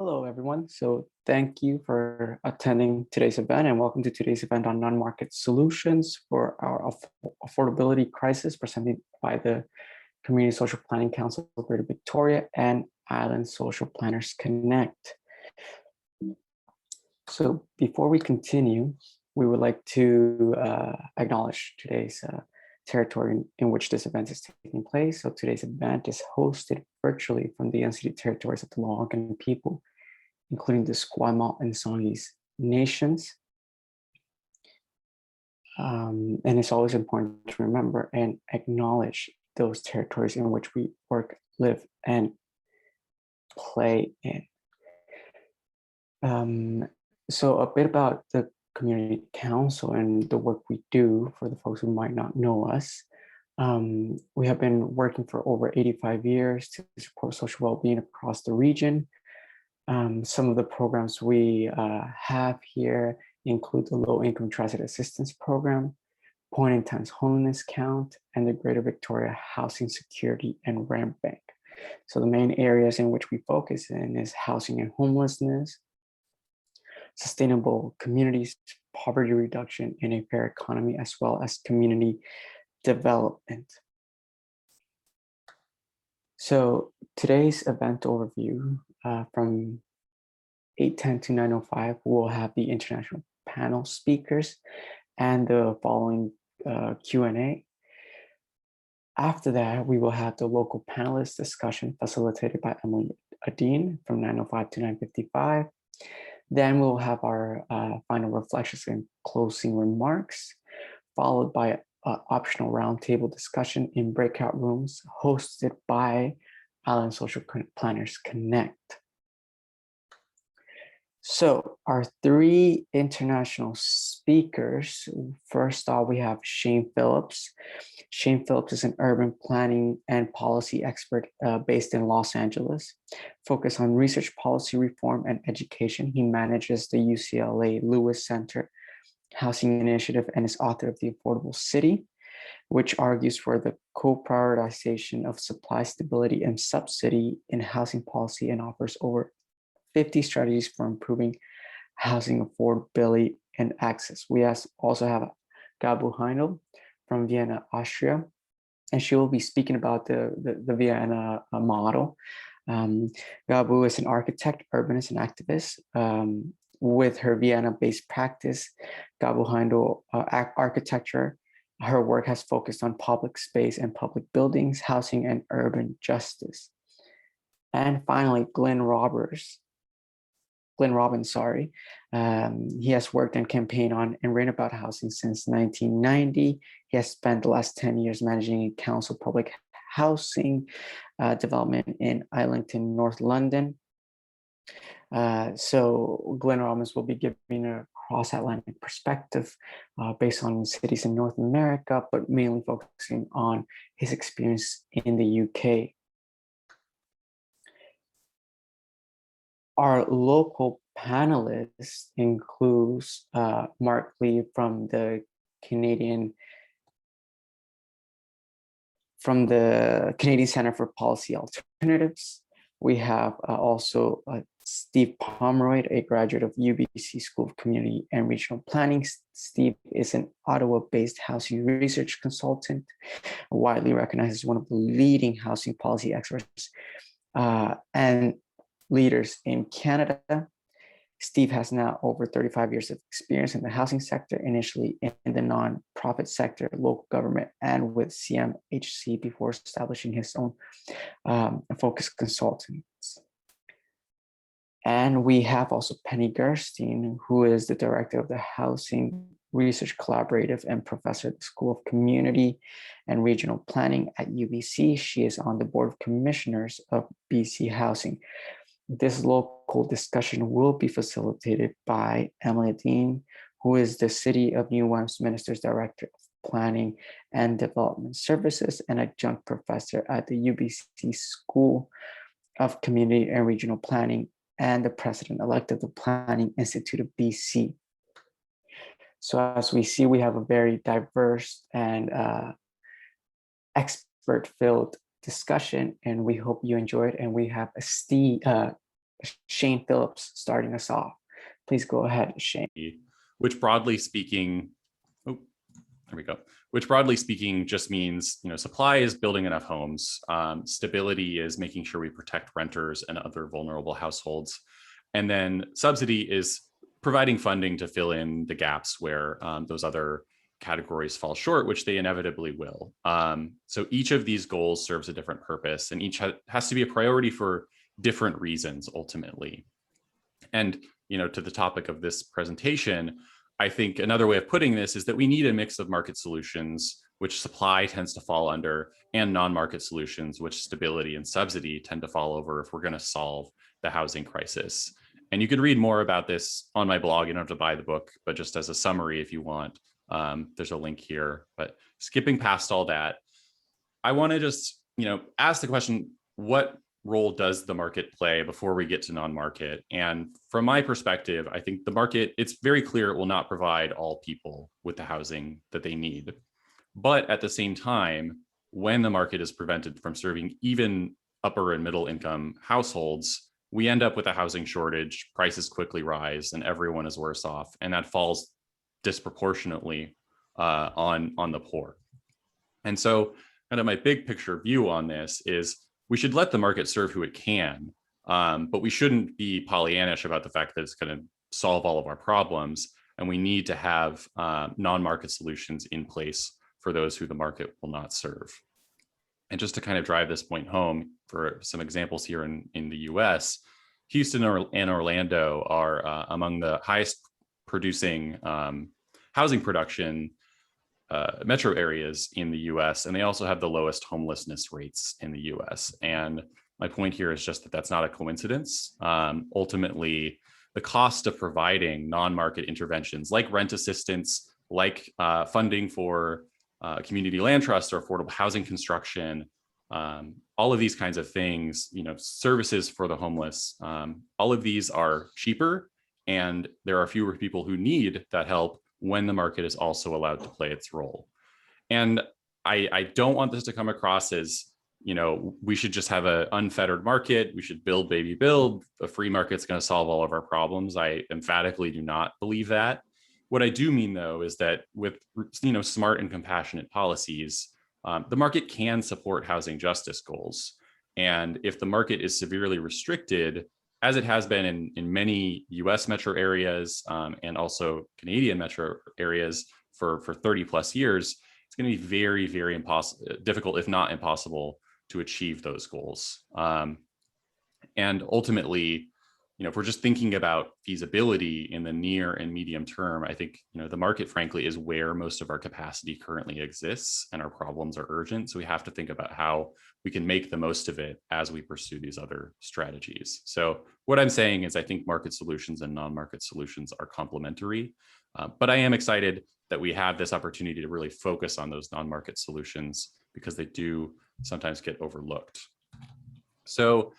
Hello, everyone. So thank you for attending today's event and welcome to today's event on non-market solutions for our affordability crisis presented by the Community Social Planning Council of Greater Victoria and Island Social Planners Connect. So before we continue, we would like to acknowledge today's territory in which this event is taking place. So today's event is hosted virtually from the unceded territories of the Algonquin people, including the Squamish and Songhees nations. And it's always important to remember and acknowledge those territories in which we work, live, and play in. So a bit about the Community Council and the work we do for the folks who might not know us. We have been working for over 85 years to support social well-being across the region. Some of the programs we have here include the Low Income Transit Assistance Program, Point in Times Homelessness Count, and the Greater Victoria Housing Security and Rent Bank. So the main areas in which we focus in is housing and homelessness, sustainable communities, poverty reduction, and a fair economy, as well as community development. So today's event overview from 8:10 to 9:05, we'll have the international panel speakers and the following Q&A. After that, we will have the local panelist discussion facilitated by Emily Adine from 9:05 to 9:55. Then we'll have our final reflections and closing remarks, followed by an optional roundtable discussion in breakout rooms hosted by Island Social Planners Connect. So our three international speakers, first off, we have Shane Phillips. Shane Phillips is an urban planning and policy expert based in Los Angeles, focused on research, policy reform, and education. He manages the UCLA Lewis Center Housing Initiative and is author of The Affordable City, which argues for the co-prioritization of supply stability and subsidy in housing policy and offers over 50 strategies for improving housing affordability and access. We also have Gabu Heindl from Vienna, Austria, and she will be speaking about the Vienna model. Gabu is an architect, urbanist, and activist. With her Vienna-based practice, Gabu Heindl architecture, her work has focused on public space and public buildings, housing, and urban justice. And finally, Glenn Robbins, he has worked and campaigned on and written about housing since 1990. He has spent the last 10 years managing a council public housing development in Islington, North London. So Glenn Robbins will be giving a cross-Atlantic perspective based on cities in North America, but mainly focusing on his experience in the UK. Our local panelists includes Mark Lee from the Canadian Center for Policy Alternatives. We have also Steve Pomeroy, a graduate of UBC School of Community and Regional Planning. Steve is an Ottawa-based housing research consultant, widely recognized as one of the leading housing policy experts and leaders in Canada. Steve has now over 35 years of experience in the housing sector, initially in the nonprofit sector, local government, and with CMHC before establishing his own focus consultants. And we have also Penny Gerstein, who is the director of the Housing Research Collaborative and professor at the School of Community and Regional Planning at UBC. She is on the Board of Commissioners of BC Housing. This local discussion will be facilitated by Emily Dean, who is the City of New Westminster's Director of Planning and Development Services and adjunct professor at the UBC School of Community and Regional Planning and the president-elect of the Planning Institute of BC. So as we see, we have a very diverse and expert-filled discussion, and we hope you enjoy it. And we have Shane Phillips starting us off. Please go ahead, Shane. Which broadly speaking, there we go. Which broadly speaking just means, supply is building enough homes. Stability is making sure we protect renters and other vulnerable households. And then subsidy is providing funding to fill in the gaps where those other categories fall short, which they inevitably will. So each of these goals serves a different purpose, and each has to be a priority for different reasons ultimately. And, to the topic of this presentation, I think another way of putting this is that we need a mix of market solutions, which supply tends to fall under, and non-market solutions, which stability and subsidy tend to fall over if we're going to solve the housing crisis. And you can read more about this on my blog. You don't have to buy the book, but just as a summary, if you want, there's a link here. But skipping past all that, I want to just, ask the question, what role does the market play before we get to non-market? And from my perspective, I think the market, it's very clear it will not provide all people with the housing that they need. But at the same time, when the market is prevented from serving even upper and middle income households, we end up with a housing shortage, prices quickly rise, and everyone is worse off. And that falls disproportionately on the poor. And so kind of my big picture view on this is we should let the market serve who it can, but we shouldn't be Pollyannish about the fact that it's going to solve all of our problems. And we need to have non-market solutions in place for those who the market will not serve. And just to kind of drive this point home, for some examples here in the US, Houston and Orlando are among the highest producing housing production metro areas in the US, and they also have the lowest homelessness rates in the US. And my point here is just that that's not a coincidence. Ultimately, the cost of providing non-market interventions like rent assistance, like funding for community land trust or affordable housing construction, all of these kinds of things, services for the homeless, all of these are cheaper, and there are fewer people who need that help when the market is also allowed to play its role. And I don't want this to come across as, we should just have an unfettered market. We should build, baby, build. A free market's going to solve all of our problems. I emphatically do not believe that. What I do mean, though, is that with, smart and compassionate policies, the market can support housing justice goals. And if the market is severely restricted, as it has been in many US metro areas and also Canadian metro areas for 30 plus years, it's going to be very, very difficult, if not impossible, to achieve those goals. And ultimately, if we're just thinking about feasibility in the near and medium term, I think, the market, frankly, is where most of our capacity currently exists, and our problems are urgent. So we have to think about how we can make the most of it as we pursue these other strategies. So what I'm saying is I think market solutions and non-market solutions are complementary, but I am excited that we have this opportunity to really focus on those non-market solutions because they do sometimes get overlooked. So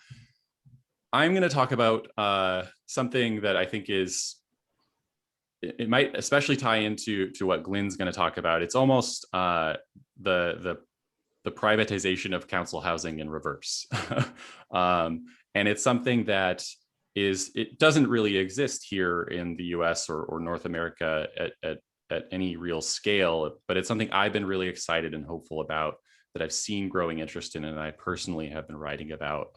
I'm going to talk about something that I think it might especially tie into what Glyn's going to talk about. It's almost the privatization of council housing in reverse. And it's something that it doesn't really exist here in the US or North America at any real scale, but it's something I've been really excited and hopeful about, that I've seen growing interest in, and I personally have been writing about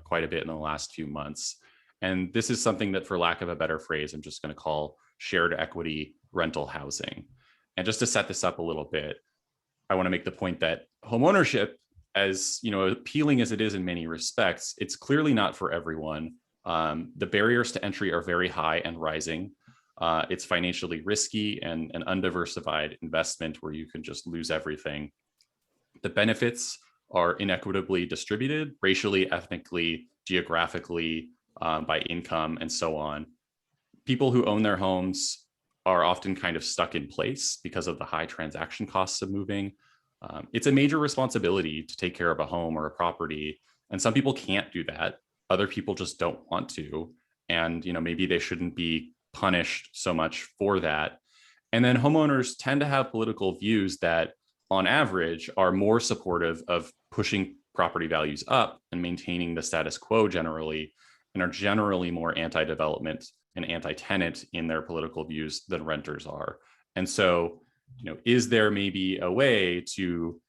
quite a bit in the last few months. And this is something that, for lack of a better phrase, I'm just going to call shared equity rental housing. And just to set this up a little bit, I want to make the point that homeownership, as appealing as it is in many respects, it's clearly not for everyone. The barriers to entry are very high and rising. It's financially risky and an undiversified investment where you can just lose everything. The benefits are inequitably distributed, racially, ethnically, geographically, by income, and so on. People who own their homes are often kind of stuck in place because of the high transaction costs of moving. It's a major responsibility to take care of a home or a property, and some people can't do that. Other people just don't want to, and maybe they shouldn't be punished so much for that. And then homeowners tend to have political views that, on average, are more supportive of pushing property values up and maintaining the status quo generally, and are generally more anti-development and anti-tenant in their political views than renters are. And so, is there maybe a way to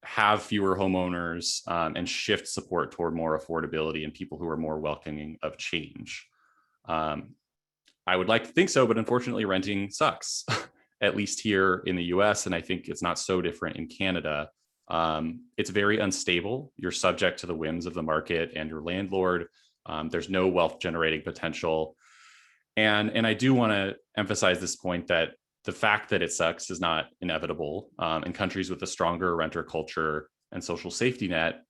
have fewer homeowners and shift support toward more affordability and people who are more welcoming of change? I would like to think so, but unfortunately, renting sucks, at least here in the US. And I think it's not so different in Canada. It's very unstable. You're subject to the whims of the market and your landlord. There's no wealth generating potential. And I do want to emphasize this point that the fact that it sucks is not inevitable. In countries with a stronger renter culture and social safety net,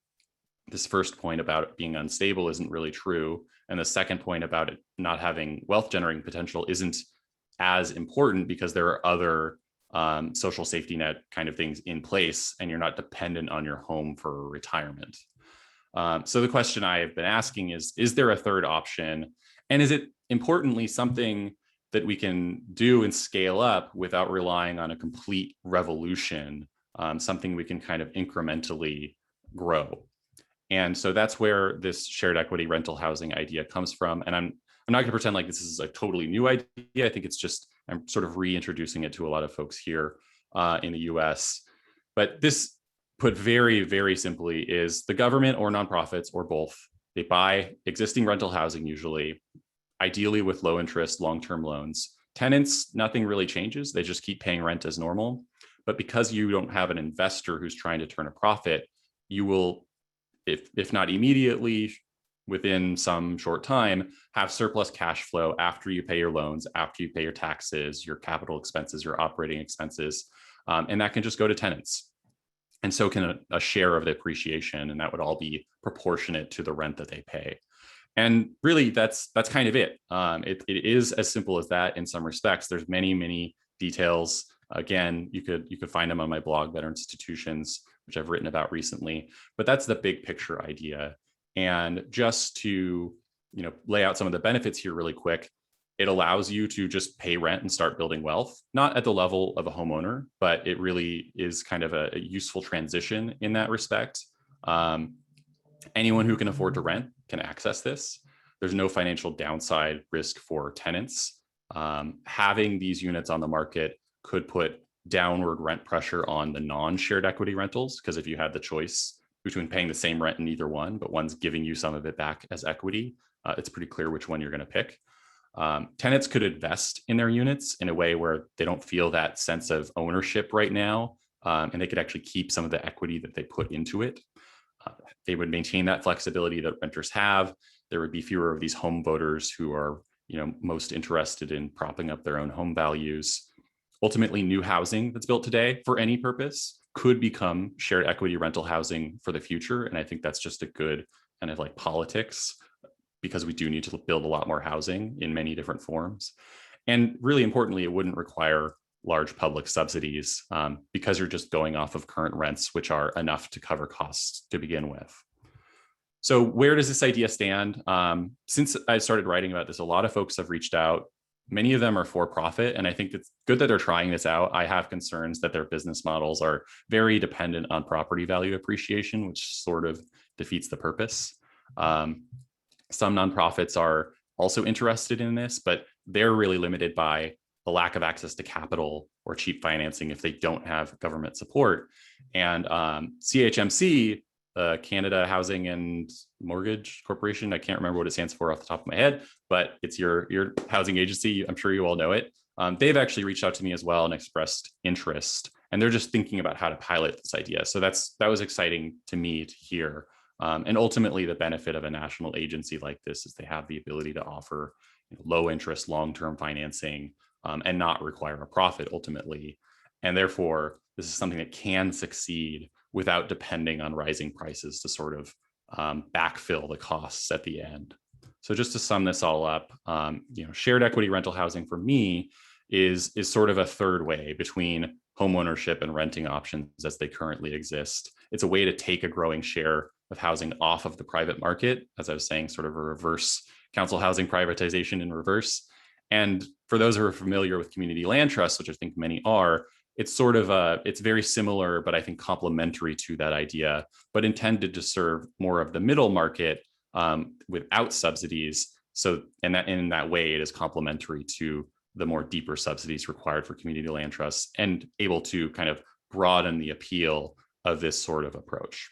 this first point about it being unstable isn't really true. And the second point about it not having wealth generating potential isn't as important because there are other social safety net kind of things in place, and you're not dependent on your home for retirement. So the question I have been asking is there a third option? And is it importantly something that we can do and scale up without relying on a complete revolution, something we can kind of incrementally grow? And so that's where this shared equity rental housing idea comes from. And I'm not going to pretend like this is a totally new idea. I think it's just, I'm sort of reintroducing it to a lot of folks here in the US. But this, put very, very simply, is the government or nonprofits or both. They buy existing rental housing, usually, ideally with low interest, long-term loans. Tenants, nothing really changes. They just keep paying rent as normal. But because you don't have an investor who's trying to turn a profit, you will, if not immediately, within some short time, have surplus cash flow after you pay your loans, after you pay your taxes, your capital expenses, your operating expenses, and that can just go to tenants. And so can a share of the appreciation, and that would all be proportionate to the rent that they pay. And really, that's kind of it. It is as simple as that in some respects. There's many details. Again, you could find them on my blog, Better Institutions, which I've written about recently. But that's the big picture idea. And just to lay out some of the benefits here really quick, it allows you to just pay rent and start building wealth, not at the level of a homeowner, but it really is kind of a useful transition in that respect. Anyone who can afford to rent can access this. There's no financial downside risk for tenants. Having these units on the market could put downward rent pressure on the non-shared equity rentals, because if you had the choice between paying the same rent in either one, but one's giving you some of it back as equity, it's pretty clear which one you're going to pick. Tenants could invest in their units in a way where they don't feel that sense of ownership right now, and they could actually keep some of the equity that they put into it. They would maintain that flexibility that renters have. There would be fewer of these home voters who are most interested in propping up their own home values. Ultimately, new housing that's built today for any purpose could become shared equity rental housing for the future. And I think that's just a good kind of like politics, because we do need to build a lot more housing in many different forms. And really importantly, it wouldn't require large public subsidies because you're just going off of current rents, which are enough to cover costs to begin with. So where does this idea stand? Since I started writing about this, a lot of folks have reached out. Many of them are for profit, and I think it's good that they're trying this out. I have concerns that their business models are very dependent on property value appreciation, which sort of defeats the purpose. Some nonprofits are also interested in this, but they're really limited by the lack of access to capital or cheap financing if they don't have government support. And CHMC, Canada Housing and Mortgage Corporation, I can't remember what it stands for off the top of my head, but it's your housing agency. I'm sure you all know it. They've actually reached out to me as well and expressed interest, and they're just thinking about how to pilot this idea. So that was exciting to me to hear. And ultimately, the benefit of a national agency like this is they have the ability to offer low interest, long-term financing and not require a profit ultimately. And therefore, this is something that can succeed without depending on rising prices to sort of backfill the costs at the end. So just to sum this all up, shared equity rental housing for me is sort of a third way between homeownership and renting options as they currently exist. It's a way to take a growing share of housing off of the private market, as I was saying, sort of a reverse council housing privatization in reverse. And for those who are familiar with community land trusts, which I think many are, it's sort of it's very similar, but I think complementary to that idea, but intended to serve more of the middle market without subsidies. So in that way, it is complementary to the more deeper subsidies required for community land trusts and able to kind of broaden the appeal of this sort of approach.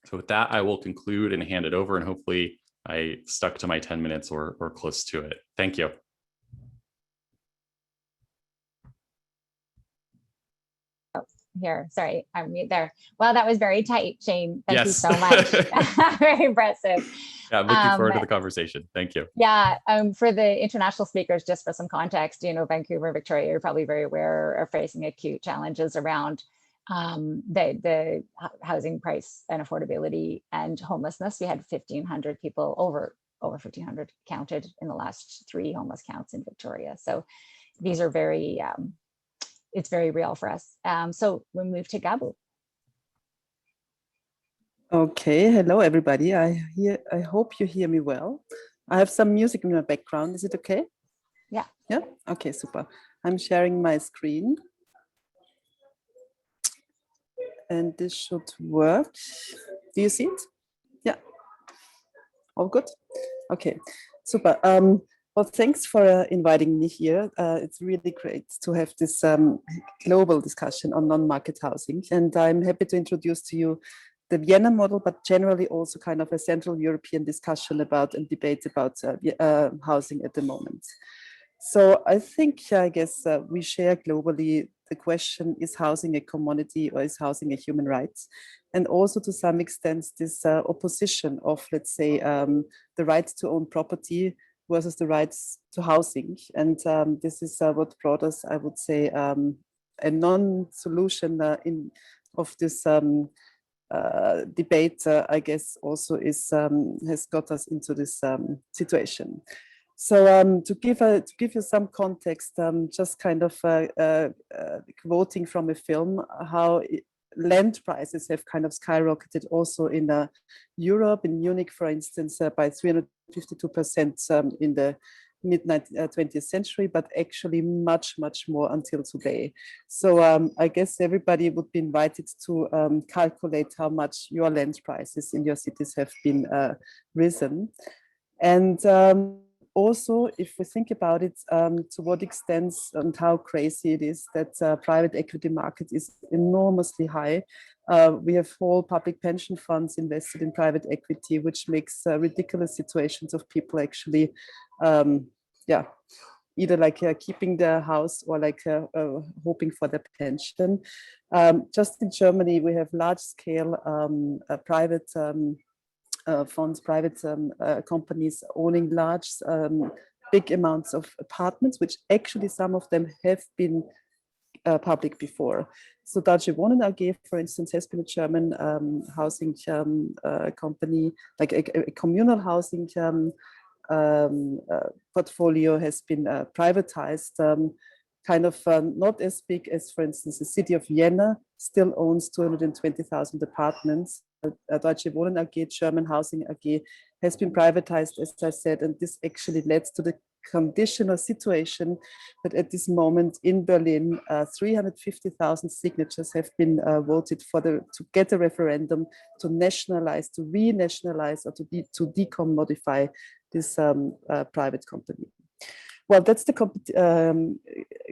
So with that, I will conclude and hand it over, and hopefully I stuck to my 10 minutes or close to it. Thank you. Here, sorry, I'm mute there. Well, that was very tight, Shane. Thank you Yes. so much. Very impressive. Yeah, I'm looking forward to the conversation. Thank you. Yeah, for the international speakers, just for some context, Vancouver and Victoria, you're probably very aware, are facing acute challenges around the housing price and affordability and homelessness. We had 1,500 people, over 1,500 counted in the last 3 homeless counts in Victoria. So these are very, it's very real for us. So we move to Gabu. Okay, hello everybody. I hope you hear me well. I have some music in my background. Is it okay? Yeah. Yeah. Okay, super. I'm sharing my screen, and this should work. Do you see it? Yeah. All good. Okay, super. Well, thanks for inviting me here. It's really great to have this global discussion on non-market housing, and I'm happy to introduce to you the Vienna model, but generally also kind of a Central European discussion about and debate about housing at the moment. So I guess we share globally the question, is housing a commodity or is housing a human right? And also to some extent this opposition of, let's say, the right to own property versus the rights to housing. And this is what brought us, I would say, a non-solution of this debate, I guess, also has got us into this situation. So to give you some context, just kind of quoting from a film, how land prices have kind of skyrocketed also in Europe, in Munich, for instance, by 352% in the mid-20th century, but actually much, much more until today. So I guess everybody would be invited to calculate how much your land prices in your cities have been risen. And also, if we think about it, to what extent and how crazy it is that private equity market is enormously high. We have whole public pension funds invested in private equity, which makes ridiculous situations of people actually, either like keeping their house or like hoping for their pension. Just in Germany, we have large scale private funds, private companies owning large, big amounts of apartments, which actually some of them have been public before. So Deutsche Wohnen AG, for instance, has been a German housing company, like a communal housing portfolio has been privatized, kind of not as big as, for instance, the city of Vienna still owns 220,000 apartments. Deutsche Wohnen AG, German Housing AG, has been privatized, as I said, and this actually led to the conditional situation that at this moment in Berlin, 350,000 signatures have been voted to get a referendum to nationalize, to renationalize, or to decommodify this private company. Well, that's the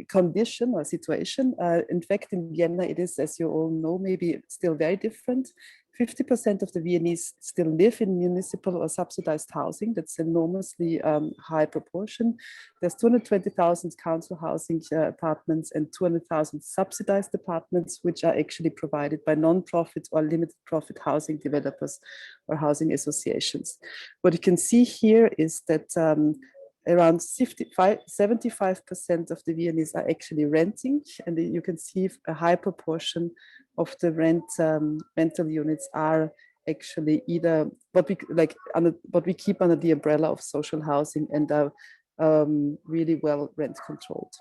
condition or situation. In fact, in Vienna, it is, as you all know, maybe still very different. 50% of the Viennese still live in municipal or subsidized housing. That's enormously high proportion. There's 220,000 council housing apartments and 200,000 subsidized apartments, which are actually provided by non-profit or limited profit housing developers or housing associations. What you can see here is that around 75% of the Viennese are actually renting, and you can see a high proportion of the rental units are actually either what we keep under the umbrella of social housing and are really well rent controlled.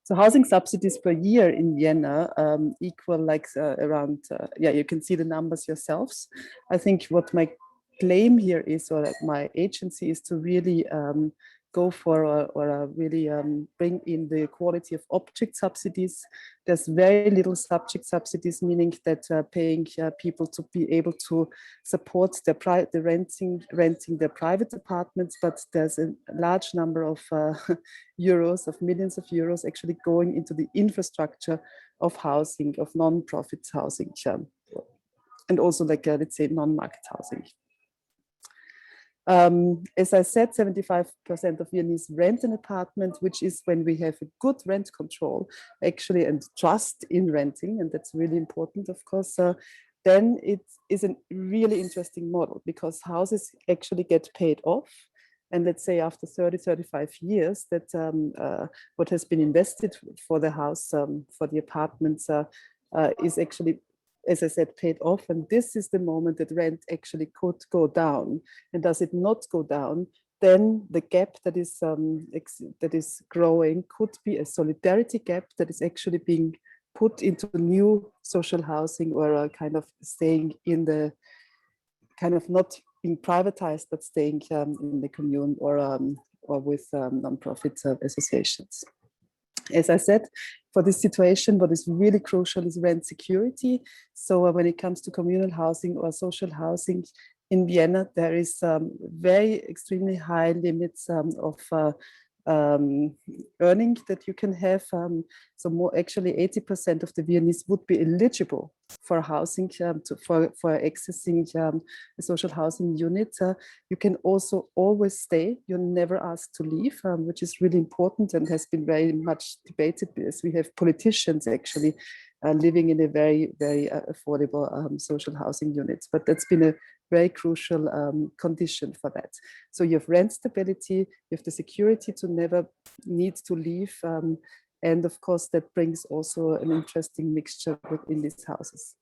So housing subsidies per year in Vienna equal like around, you can see the numbers yourselves. I think what my claim here is, or my agency is, to really go for or really bring in the quality of object subsidies. There's very little subject subsidies, meaning that paying people to be able to support the renting their private apartments, but there's a large number of euros, of millions of euros actually going into the infrastructure of housing, of non-profit housing, and also like, let's say, non-market housing. As I said, 75% of Viennese rent an apartment, which is when we have a good rent control, actually, and trust in renting, and that's really important, of course. Then it is a really interesting model because houses actually get paid off. And let's say after 30, 35 years, that what has been invested for the house, for the apartments, is actually, as I said, paid off. And this is the moment that rent actually could go down. And does it not go down, then the gap that is growing could be a solidarity gap that is actually being put into new social housing, or kind of staying in the, kind of not being privatized, but staying in the commune or with non-profit associations. As I said, for this situation, what is really crucial is rent security. So when it comes to communal housing or social housing in Vienna, there is very extremely high limits of earning that you can have. So more, actually 80% of the Viennese would be eligible for housing, for accessing a social housing unit. You can also always stay. You're never asked to leave, which is really important and has been very much debated, because we have politicians actually living in a very, very affordable social housing units. But that's been a very crucial condition for that. So you have rent stability, you have the security to never need to leave. And of course, that brings also an interesting mixture within these houses.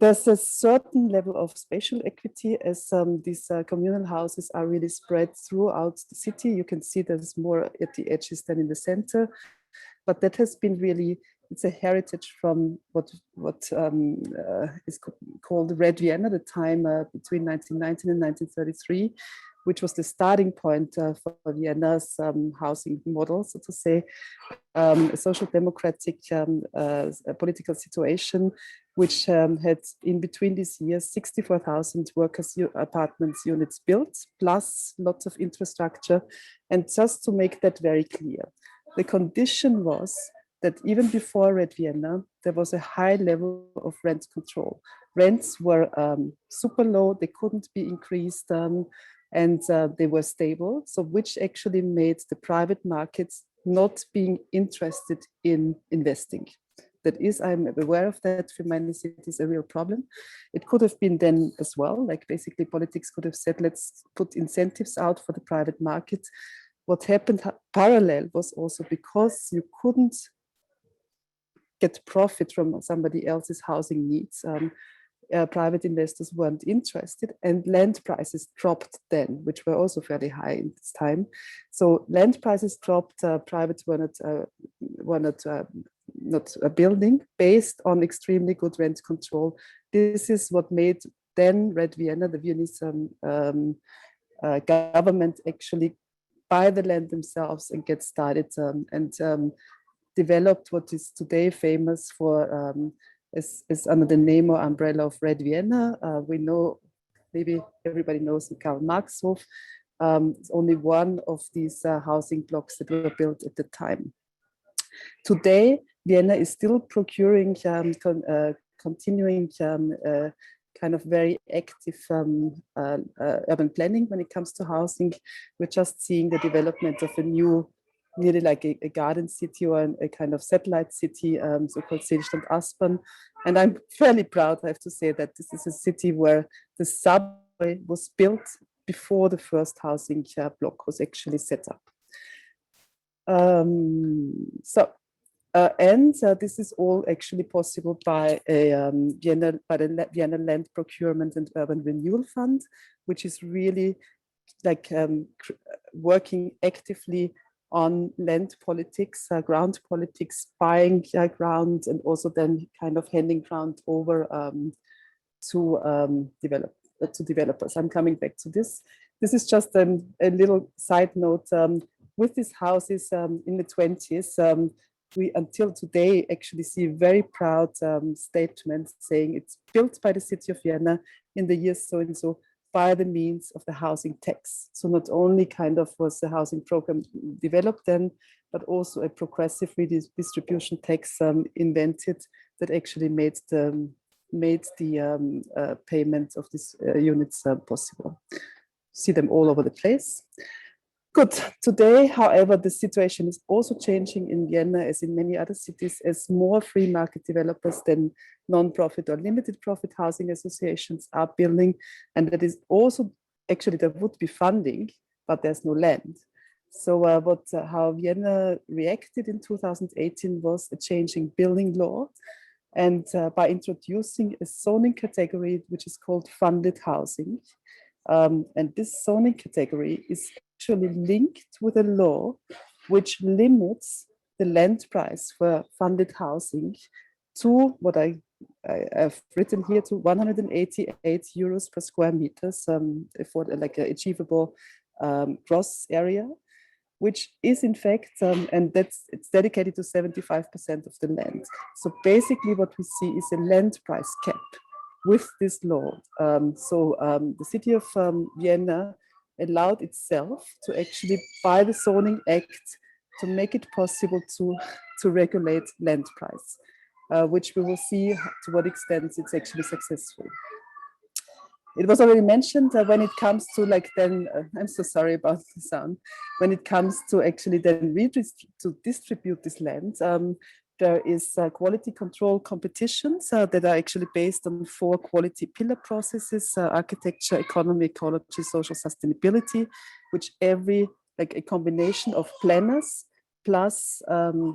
There's a certain level of spatial equity, as these communal houses are really spread throughout the city. You can see there's more at the edges than in the center, but that has been really, it's a heritage from what is called Red Vienna, the time between 1919 and 1933, which was the starting point for Vienna's housing model, so to say, a social democratic political situation, which had in between these years 64,000 workers' apartments units built, plus lots of infrastructure. And just to make that very clear, the condition was that even before Red Vienna, there was a high level of rent control. Rents were super low, they couldn't be increased, and they were stable. So which actually made the private markets not being interested in investing. That is, I'm aware of that, for many cities, a real problem. It could have been then as well, like basically politics could have said, let's put incentives out for the private market. What happened parallel was also because you couldn't get profit from somebody else's housing needs. Private investors weren't interested, and land prices dropped then, which were also fairly high in this time. So land prices dropped, privates were not building, based on extremely good rent control. This is what made then Red Vienna, the Viennese government, actually buy the land themselves and get started and developed what is today famous for is under the name or umbrella of Red Vienna. We know, maybe everybody knows the Karl Marx Hof. It's only one of these housing blocks that were built at the time. Today, Vienna is still procuring, continuing kind of very active urban planning when it comes to housing. We're just seeing the development of a new, nearly like a garden city or a kind of satellite city, so-called Seestand Aspern. And I'm fairly proud, I have to say, that this is a city where the subway was built before the first housing block was actually set up. This is all actually possible by the Vienna Land Procurement and Urban Renewal Fund, which is really like working actively on land politics, ground politics, buying ground, and also then kind of handing ground over to developers. I'm coming back to this. This is just a little side note. With these houses in the 20s, we until today actually see very proud statements saying it's built by the city of Vienna in the years so and so by the means of the housing tax. So not only kind of was the housing program developed then, but also a progressive redistribution tax invented that actually made the payment of these units possible. See them all over the place. Good. Today, however, the situation is also changing in Vienna, as in many other cities, as more free market developers than non-profit or limited profit housing associations are building. And that is also, actually, there would be funding, but there's no land. So how Vienna reacted in 2018 was a changing building law, and by introducing a zoning category, which is called funded housing. And this zoning category is actually linked with a law which limits the land price for funded housing to what I've written here, to 188 euros per square meters for like an achievable gross area, which is in fact, and it's dedicated to 75% of the land. So basically what we see is a land price cap with this law. The city of Vienna allowed itself to actually, by the zoning act, to make it possible to regulate land price, which we will see to what extent it's actually successful. It was already mentioned when it comes to I'm so sorry about the sound, when it comes to actually then distribute this land, there is quality control competitions that are actually based on 4 quality pillar processes: architecture, economy, ecology, social sustainability, which a combination of planners plus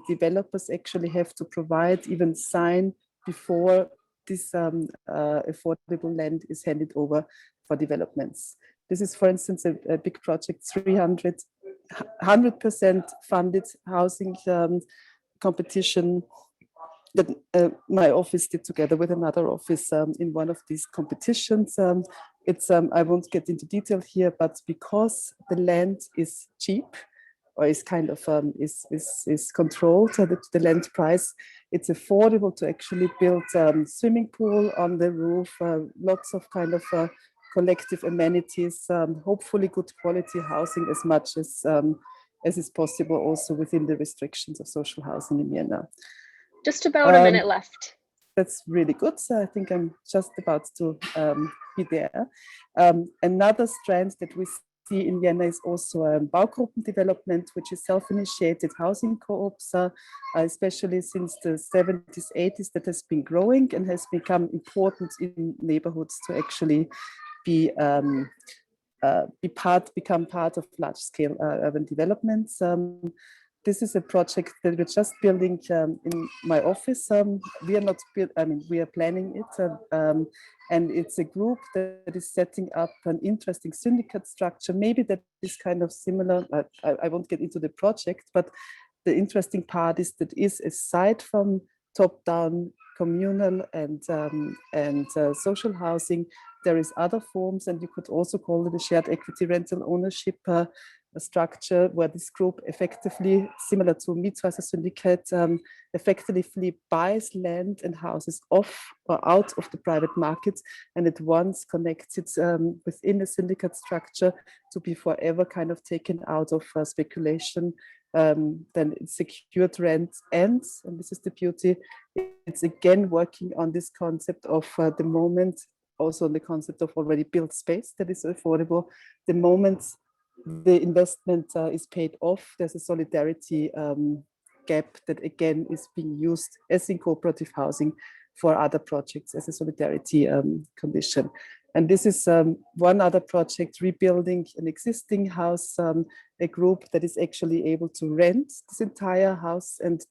developers actually have to provide, even sign before this affordable land is handed over for developments. This is, for instance, a big project, 100% funded housing competition that my office did together with another office in one of these competitions. I won't get into detail here, but because the land is cheap, or is kind of is controlled, the land price, it's affordable to actually build swimming pool on the roof, lots of kind of collective amenities, hopefully good quality housing as much as is possible, also within the restrictions of social housing in Vienna. Just about a minute left. That's really good. So I think I'm just about to be there. Another strand that we see in Vienna is also Baugruppen development, which is self-initiated housing co-ops, especially since the 70s, 80s, that has been growing and has become important in neighborhoods to actually become part of large-scale urban developments. This is a project that we're just building in my office. We are not we are planning it, and it's a group that is setting up an interesting syndicate structure. Maybe that is kind of similar. I won't get into the project, but the interesting part is that aside from top-down communal and social housing, there is other forms, and you could also call it a shared equity rental ownership structure, where this group effectively, similar to Mietshäuser Syndicate, effectively buys land and houses off or out of the private markets, and at once connects it within a syndicate structure to be forever kind of taken out of speculation. Then it's secured rent ends, and this is the beauty. It's again working on this concept of the moment, also on the concept of already built space that is affordable. The moment the investment is paid off, there's a solidarity gap that again is being used as in cooperative housing for other projects as a solidarity condition. And this is one other project, rebuilding an existing house, a group that is actually able to rent this entire house and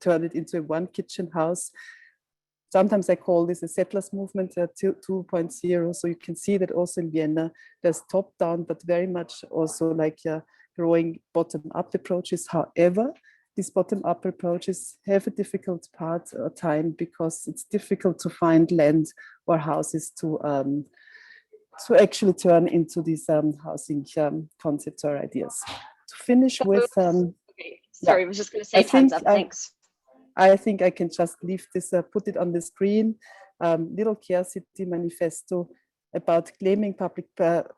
turn it into a one kitchen house. Sometimes I call this a settlers movement 2.0. So you can see that also in Vienna, there's top down, but very much also like growing bottom up approaches. However, these bottom up approaches have a difficult time because it's difficult to find land or houses to to actually turn into these housing concepts or ideas. To finish with, Okay. Sorry, I was just going to say I time's think up. Thanks. I think I can just leave this, put it on the screen. Little Care City Manifesto about claiming public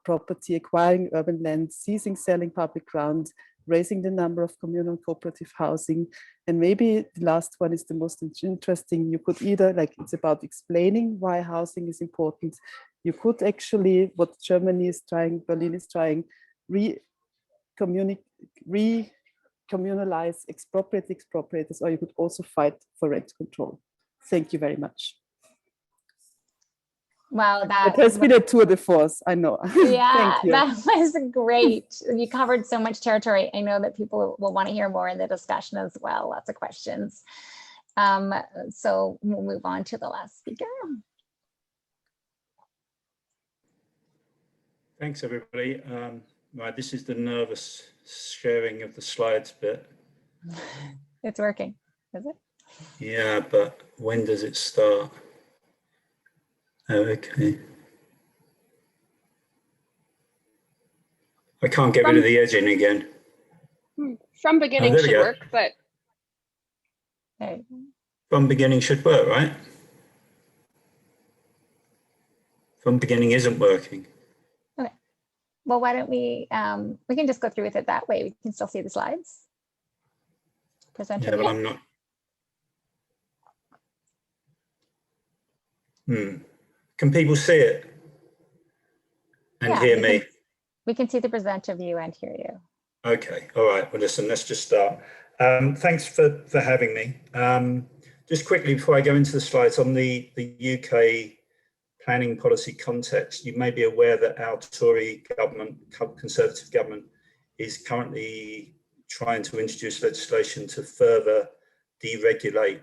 property, acquiring urban land, seizing, selling public ground, raising the number of communal and cooperative housing. And maybe the last one is the most interesting. You could either, like, it's about explaining why housing is important. You could actually, what Germany is trying, Berlin is trying, communalize expropriators, or you could also fight for rent control. Thank you very much. Wow, It has been a tour de force, I know. yeah, Thank you. that was great. You covered so much territory. I know that people will want to hear more in the discussion as well. Lots of questions. So we'll move on to the last speaker. Thanks, everybody. Right, this is the nervous sharing of the slides bit. It's working, is it? Yeah, but when does it start? Oh, okay. I can't get rid of the edging again. From beginning there we should go. work, but There you go. From beginning should work, right? From beginning isn't working. Okay. Well, why don't we can just go through with it that way. We can still see the slides. Presenter. Yeah, but I'm not. Can people see it and Yeah, hear me? We can see the presenter view and hear you. Okay, all right. Well, listen, let's just start. Thanks for having me. Just quickly before I go into the slides, on the UK planning policy context, you may be aware that our Tory government, Conservative government, is currently trying to introduce legislation to further deregulate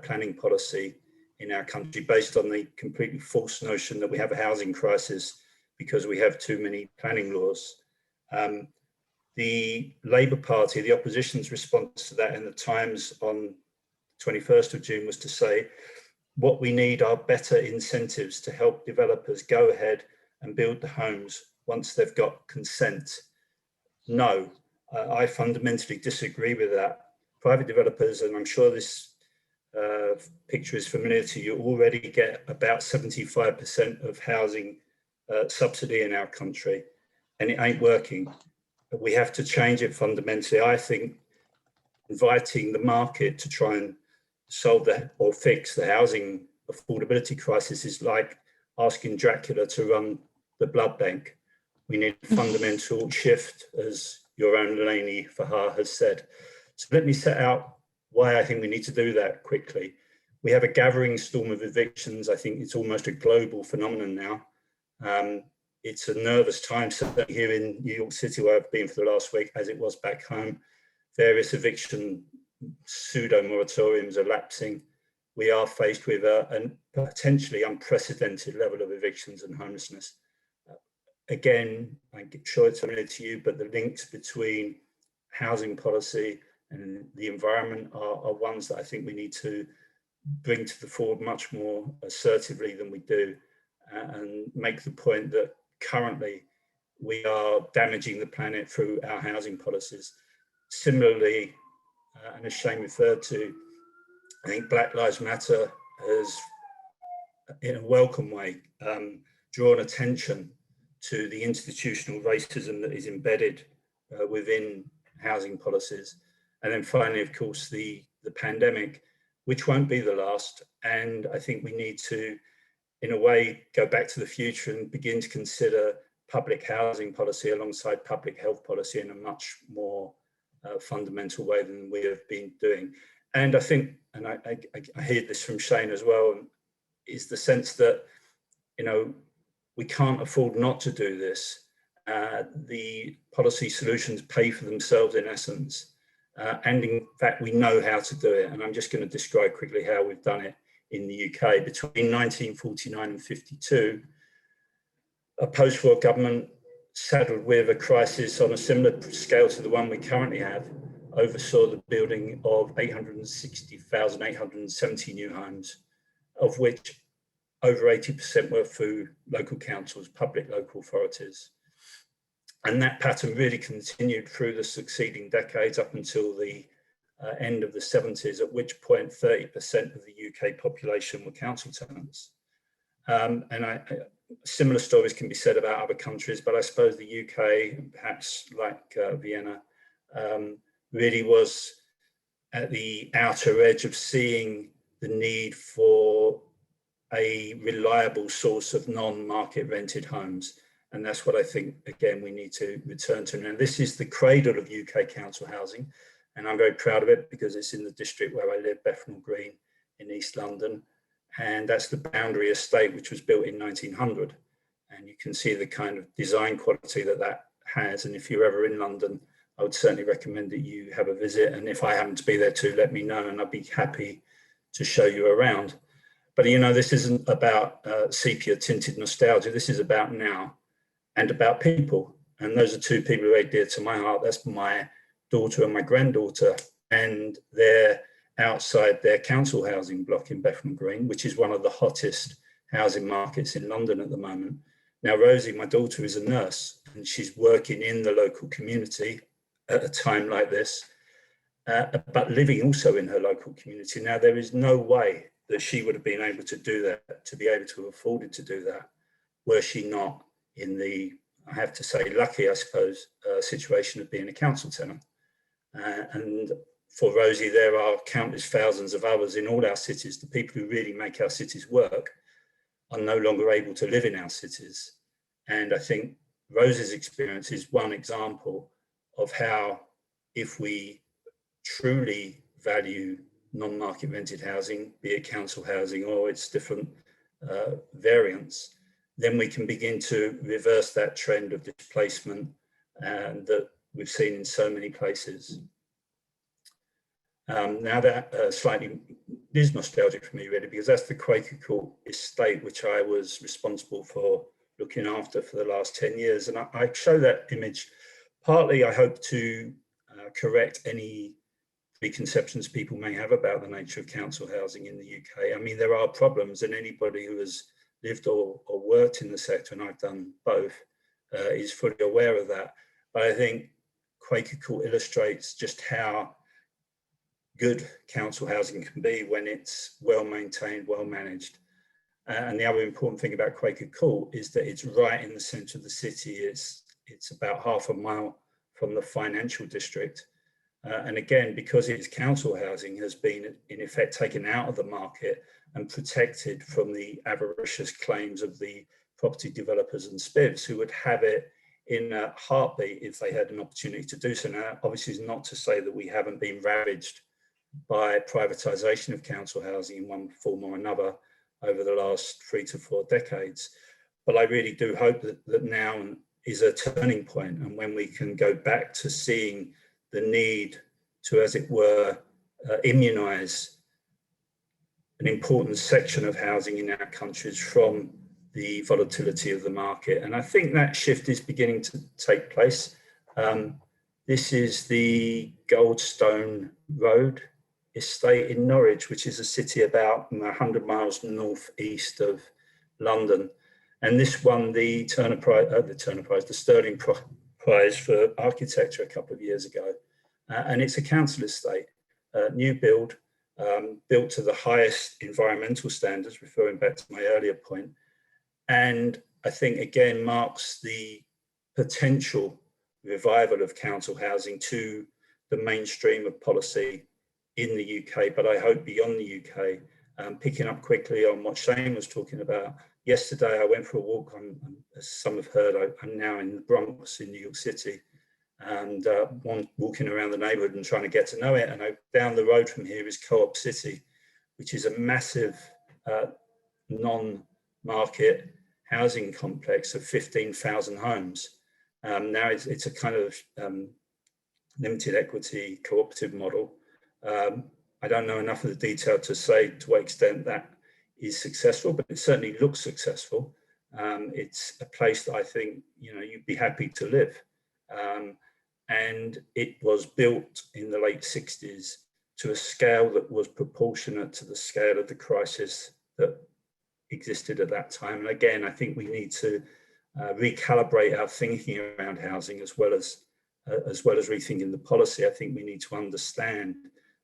planning policy in our country, based on the completely false notion that we have a housing crisis because we have too many planning laws. The Labour Party, the opposition's response to that in the Times on 21st of June was to say, what we need are better incentives to help developers go ahead and build the homes once they've got consent. No, I fundamentally disagree with that. Private developers, and I'm sure this picture is familiar to you, already get about 75% of housing subsidy in our country, and it ain't working. But we have to change it fundamentally. I think inviting the market to try and solve that or fix the housing affordability crisis is like asking Dracula to run the blood bank. We need a fundamental shift, as your own Lainey Fahar has said. So let me set out why I think we need to do that quickly. We have a gathering storm of evictions. I think it's almost a global phenomenon now. It's a nervous time, certainly here in New York City, where I've been for the last week, as it was back home. Various eviction pseudo-moratoriums are lapsing. We are faced with a potentially unprecedented level of evictions and homelessness. Again, I'm sure it's familiar to you, but the links between housing policy and the environment are ones that I think we need to bring to the fore much more assertively than we do, and make the point that currently we are damaging the planet through our housing policies. Similarly, and as Shane referred to, I think Black Lives Matter has, in a welcome way, drawn attention to the institutional racism that is embedded within housing policies. And then finally, of course, the pandemic, which won't be the last. And I think we need to, in a way, go back to the future and begin to consider public housing policy alongside public health policy in a much more fundamental way than we have been doing. And I think, and I hear this from Shane as well, is the sense that, you know, we can't afford not to do this. The policy solutions pay for themselves in essence. And in fact, we know how to do it. And I'm just going to describe quickly how we've done it in the UK. Between 1949 and 52, a post-war government saddled with a crisis on a similar scale to the one we currently have oversaw the building of 860,870 new homes, of which over 80% were through local councils, public local authorities. And that pattern really continued through the succeeding decades up until the end of the 70s, at which point 30% of the UK population were council tenants. Similar stories can be said about other countries, but I suppose the UK, perhaps like Vienna, really was at the outer edge of seeing the need for a reliable source of non-market rented homes. And that's what I think, again, we need to return to. Now, this is the cradle of UK council housing, and I'm very proud of it because it's in the district where I live, Bethnal Green in East London. And that's the Boundary Estate, which was built in 1900. And you can see the kind of design quality that that has. And if you're ever in London, I would certainly recommend that you have a visit. And if I happen to be there too, let me know, and I'd be happy to show you around. But, you know, this isn't about sepia tinted nostalgia. This is about now and about people. And those are two people very dear to my heart. That's my daughter and my granddaughter. And they're outside their council housing block in Bethnal Green, which is one of the hottest housing markets in London at the moment. Now, Rosie, my daughter, is a nurse, and she's working in the local community at a time like this, but living also in her local community. Now, there is no way that she would have been able to do that, to be able to have afforded to do that, were she not in the, I have to say, lucky, I suppose, situation of being a council tenant. And for Rosie, there are countless thousands of others in all our cities. The people who really make our cities work are no longer able to live in our cities. And I think Rosie's experience is one example of how, if we truly value non-market rented housing, be it council housing or its different variants, then we can begin to reverse that trend of displacement that we've seen in so many places. Now that slightly is nostalgic for me, really, because that's the Quaker Court estate, which I was responsible for looking after for the last 10 years. And I show that image partly, I hope, to correct any preconceptions people may have about the nature of council housing in the UK. I mean, there are problems, and anybody who has lived or worked in the sector, and I've done both, is fully aware of that. But I think Quaker Court illustrates just how good council housing can be when it's well maintained, well managed. And the other important thing about Quaker Court is that it's right in the centre of the city. It's about half a mile from the financial district. And again, because its council housing has been in effect taken out of the market and protected from the avaricious claims of the property developers and spivs who would have it in a heartbeat if they had an opportunity to do so. Now, obviously, is not to say that we haven't been ravaged by privatisation of council housing in one form or another over the last 3 to 4 decades. But I really do hope that now is a turning point, and when we can go back to seeing the need to, as it were, immunise an important section of housing in our countries from the volatility of the market. And I think that shift is beginning to take place. This is the Goldstone Road estate in Norwich, which is a city about 100 miles northeast of London. And this won the the Sterling Prize for Architecture a couple of years ago. And it's a council estate, new build, built to the highest environmental standards, referring back to my earlier point. And I think, again, marks the potential revival of council housing to the mainstream of policy in the UK, but I hope beyond the UK. Picking up quickly on what Shane was talking about, yesterday I went for a walk, as some have heard, I'm now in the Bronx in New York City, and walking around the neighborhood and trying to get to know it. And down the road from here is Co-op City, which is a massive non-market housing complex of 15,000 homes. Now it's a kind of limited equity cooperative model. I don't know enough of the detail to say to what extent that is successful, but it certainly looks successful. It's a place that I think, you know, you'd be happy to live. And it was built in the late 60s to a scale that was proportionate to the scale of the crisis that existed at that time. And again, I think we need to recalibrate our thinking around housing as well as rethinking the policy. I think we need to understand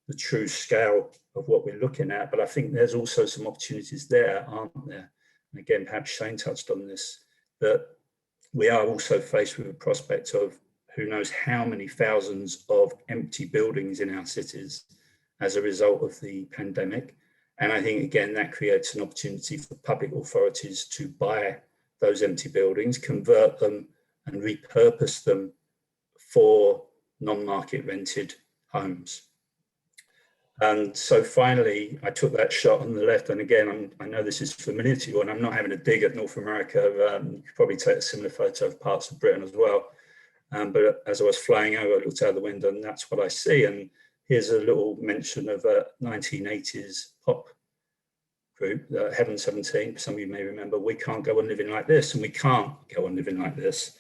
the true scale of what we're looking at, but I think there's also some opportunities there, aren't there? And again, perhaps Shane touched on this, that we are also faced with a prospect of who knows how many thousands of empty buildings in our cities as a result of the pandemic. And I think, again, that creates an opportunity for public authorities to buy those empty buildings, convert them and repurpose them for non-market rented homes. And so finally, I took that shot on the left. And again, I know this is familiar to you, and I'm not having a dig at North America. You could probably take a similar photo of parts of Britain as well. But as I was flying over, I looked out the window and that's what I see. And here's a little mention of a 1980s pop group, Heaven 17. Some of you may remember, we can't go on living like this, and we can't go on living like this.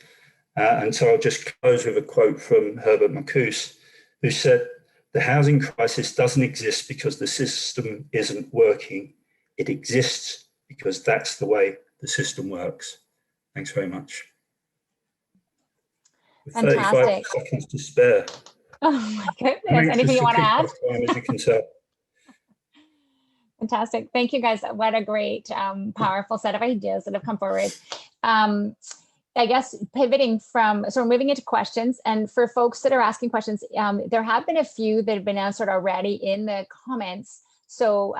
And so I'll just close with a quote from Herbert Marcuse, who said, "The housing crisis doesn't exist because the system isn't working. It exists because that's the way the system works." Thanks very much. With 35 Fantastic. seconds to spare. Oh my goodness. Anything you want to add? Time, as you can tell. Fantastic. Thank you guys. What a great, powerful set of ideas that have come forward. I guess pivoting from, so we're moving into questions, and for folks that are asking questions, there have been a few that have been answered already in the comments. So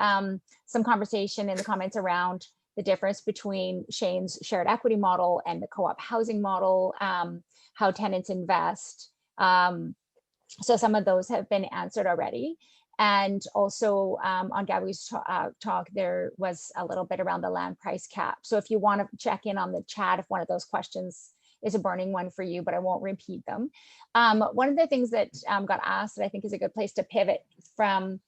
some conversation in the comments around the difference between Shane's shared equity model and the co-op housing model, how tenants invest. So some of those have been answered already. And also on Gabby's talk, there was a little bit around the land price cap. So if you want to check in on the chat, if one of those questions is a burning one for you, but I won't repeat them. One of the things that got asked that I think is a good place to pivot from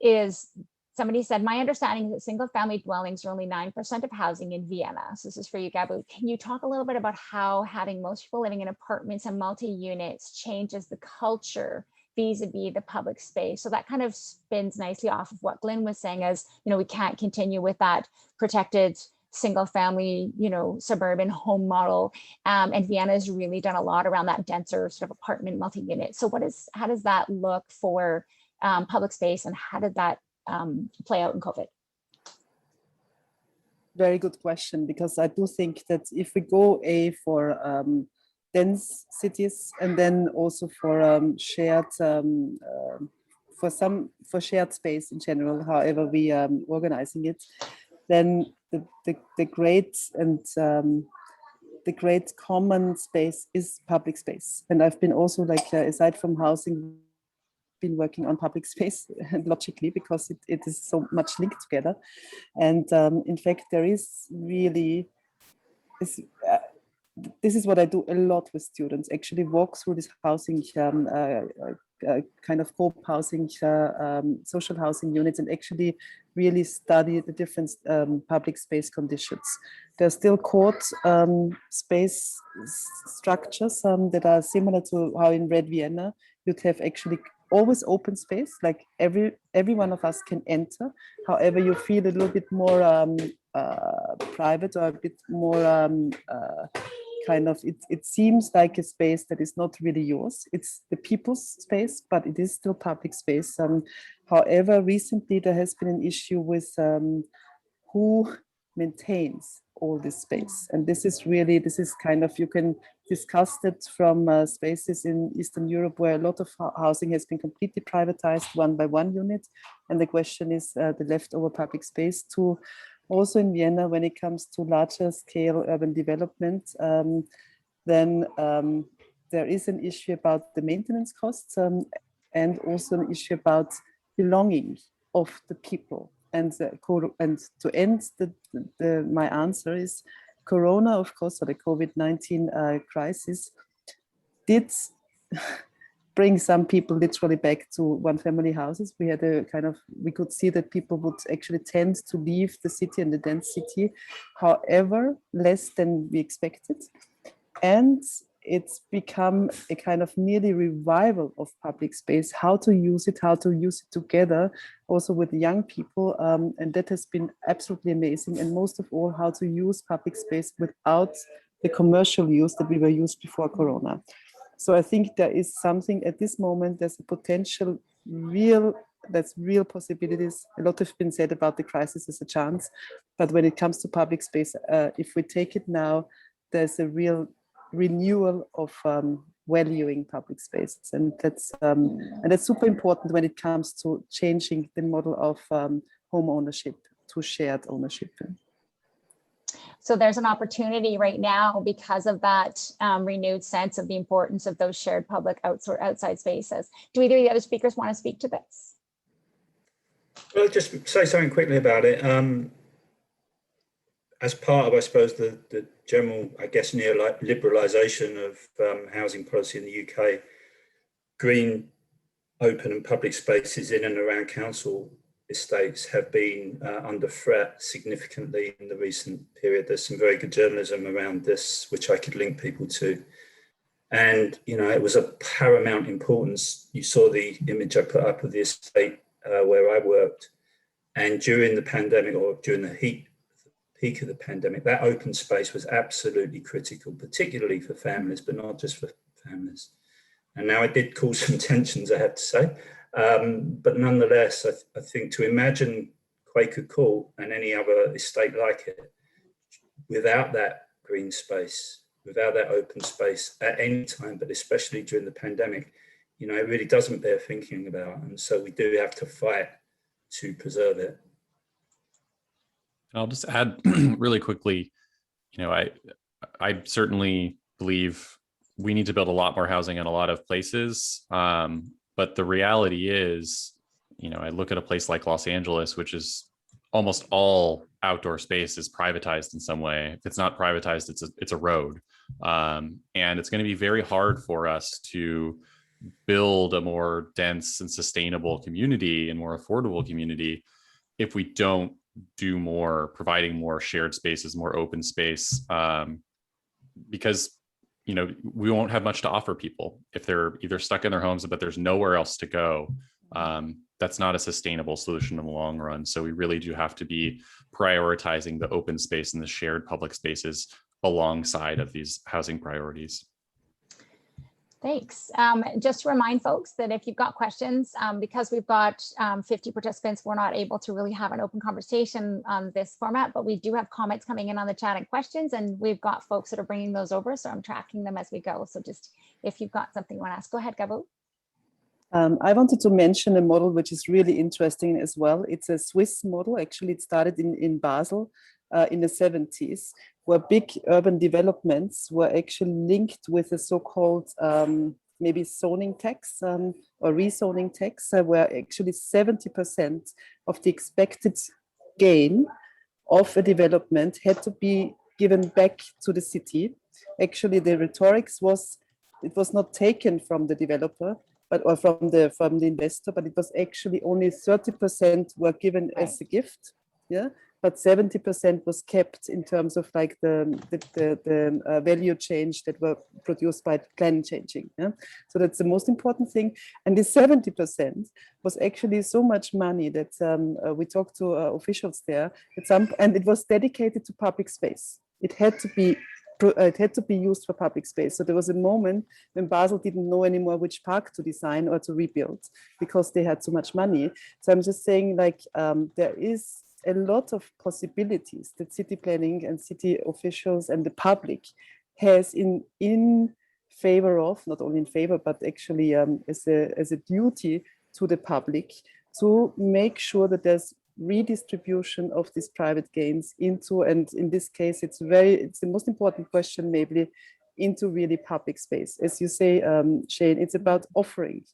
is, somebody said, my understanding is that single family dwellings are only 9% of housing in Vienna. So this is for you, Gabu. Can you talk a little bit about how having most people living in apartments and multi-units changes the culture vis-a-vis the public space? So that kind of spins nicely off of what Glenn was saying, as, you know, we can't continue with that protected single family, you know, suburban home model. And Vienna has really done a lot around that denser sort of apartment multi-unit. So how does that look for public space, and how did that play out in COVID? Very good question, because I do think that if we go for dense cities, and then also for shared for shared space in general, however we organizing it, then the great common space is public space. And I've been also, like, aside from housing, been working on public space logically, because it is so much linked together. And in fact, there is really this is what I do a lot with students, actually walk through this housing kind of co-housing, social housing units, and actually really study the different public space conditions. There are still court space structures that are similar to how in Red Vienna you'd have actually always open space, like every one of us can enter. However, you feel a little bit more private, or a bit more kind of, it seems like a space that is not really yours. It's the people's space, but it is still public space. However, recently there has been an issue with who maintains all this space. And this is kind of, you can discuss it from spaces in Eastern Europe where a lot of housing has been completely privatized, one by one unit. And the question is the leftover public space, to also in Vienna, when it comes to larger scale urban development, then there is an issue about the maintenance costs, and also an issue about belonging of the people. And to end my answer is, Corona, of course, or the COVID-19 crisis did bring some people literally back to one-family houses. We had we could see that people would actually tend to leave the city and the dense city, however, less than we expected. And it's become a kind of nearly revival of public space, how to use it together, also with young people. And that has been absolutely amazing. And most of all, how to use public space without the commercial use that we were used before Corona. So I think there is something at this moment, there's a potential real possibilities. A lot has been said about the crisis as a chance, but when it comes to public space, if we take it now, there's a real renewal of valuing public space, and that's super important when it comes to changing the model of home ownership to shared ownership. So there's an opportunity right now because of that renewed sense of the importance of those shared public outside spaces. Do either of the other speakers want to speak to this? Well, just say something quickly about it. As part of, I suppose, the general, I guess, neoliberalisation of housing policy in the UK, green, open and public spaces in and around council estates have been under threat significantly in the recent period. There's some very good journalism around this, which I could link people to. And, you know, it was of paramount importance. You saw the image I put up of the estate where I worked. And during the pandemic, or during the peak of the pandemic, that open space was absolutely critical, particularly for families, but not just for families. And now it did cause some tensions, I have to say. But nonetheless, I think to imagine Quaker Court and any other estate like it without that green space, without that open space at any time, but especially during the pandemic, you know, it really doesn't bear thinking about. And so we do have to fight to preserve it. I'll just add really quickly, you know, I certainly believe we need to build a lot more housing in a lot of places. But the reality is, you know, I look at a place like Los Angeles, which is almost all outdoor space is privatized in some way. If it's not privatized, it's a road. And it's going to be very hard for us to build a more dense and sustainable community and more affordable community if we don't do more, providing more shared spaces, more open space, because, you know, we won't have much to offer people if they're either stuck in their homes, but there's nowhere else to go. That's not a sustainable solution in the long run. So we really do have to be prioritizing the open space and the shared public spaces alongside of these housing priorities. Thanks. Just to remind folks that if you've got questions, because we've got 50 participants, we're not able to really have an open conversation on this format, but we do have comments coming in on the chat and questions, and we've got folks that are bringing those over. So I'm tracking them as we go. So just if you've got something you want to ask, go ahead, Gabo. I wanted to mention a model which is really interesting as well. It's a Swiss model. Actually, it started in Basel in the 70s, where big urban developments were actually linked with a so-called maybe zoning tax or rezoning tax, where actually 70% of the expected gain of a development had to be given back to the city. Actually, the rhetorics was, it was not taken from the developer, or from the investor, but it was actually only 30% were given as a gift, yeah. But 70% was kept in terms of like the value change that were produced by climate changing. Yeah? So that's the most important thing. And the 70% was actually so much money that we talked to officials there, and it was dedicated to public space. It had to be used for public space. So there was a moment when Basel didn't know anymore which park to design or to rebuild because they had so much money. So I'm just saying, like, there is a lot of possibilities that city planning and city officials and the public has in favor of, not only in favor, but actually as a duty to the public to make sure that there's redistribution of these private gains into, and in this case, it's the most important question maybe, into really public space. As you say, Shane, it's about offering,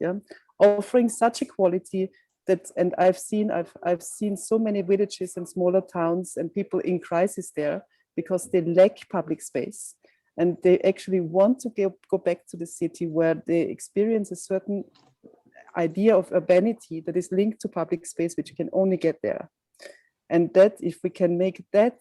offering such a quality that, and I've seen so many villages and smaller towns and people in crisis there because they lack public space. And they actually want to go back to the city where they experience a certain idea of urbanity that is linked to public space, which you can only get there. And that if we can make that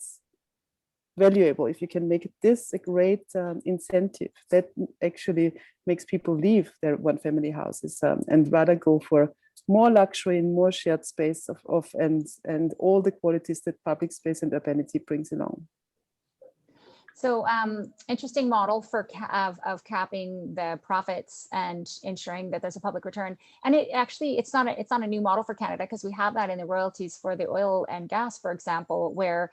valuable. If you can make this a great incentive, that actually makes people leave their one-family houses and rather go for more luxury and more shared space and all the qualities that public space and urbanity brings along. So interesting model for of capping the profits and ensuring that there's a public return. And it actually, it's not a new model for Canada, because we have that in the royalties for the oil and gas, for example, where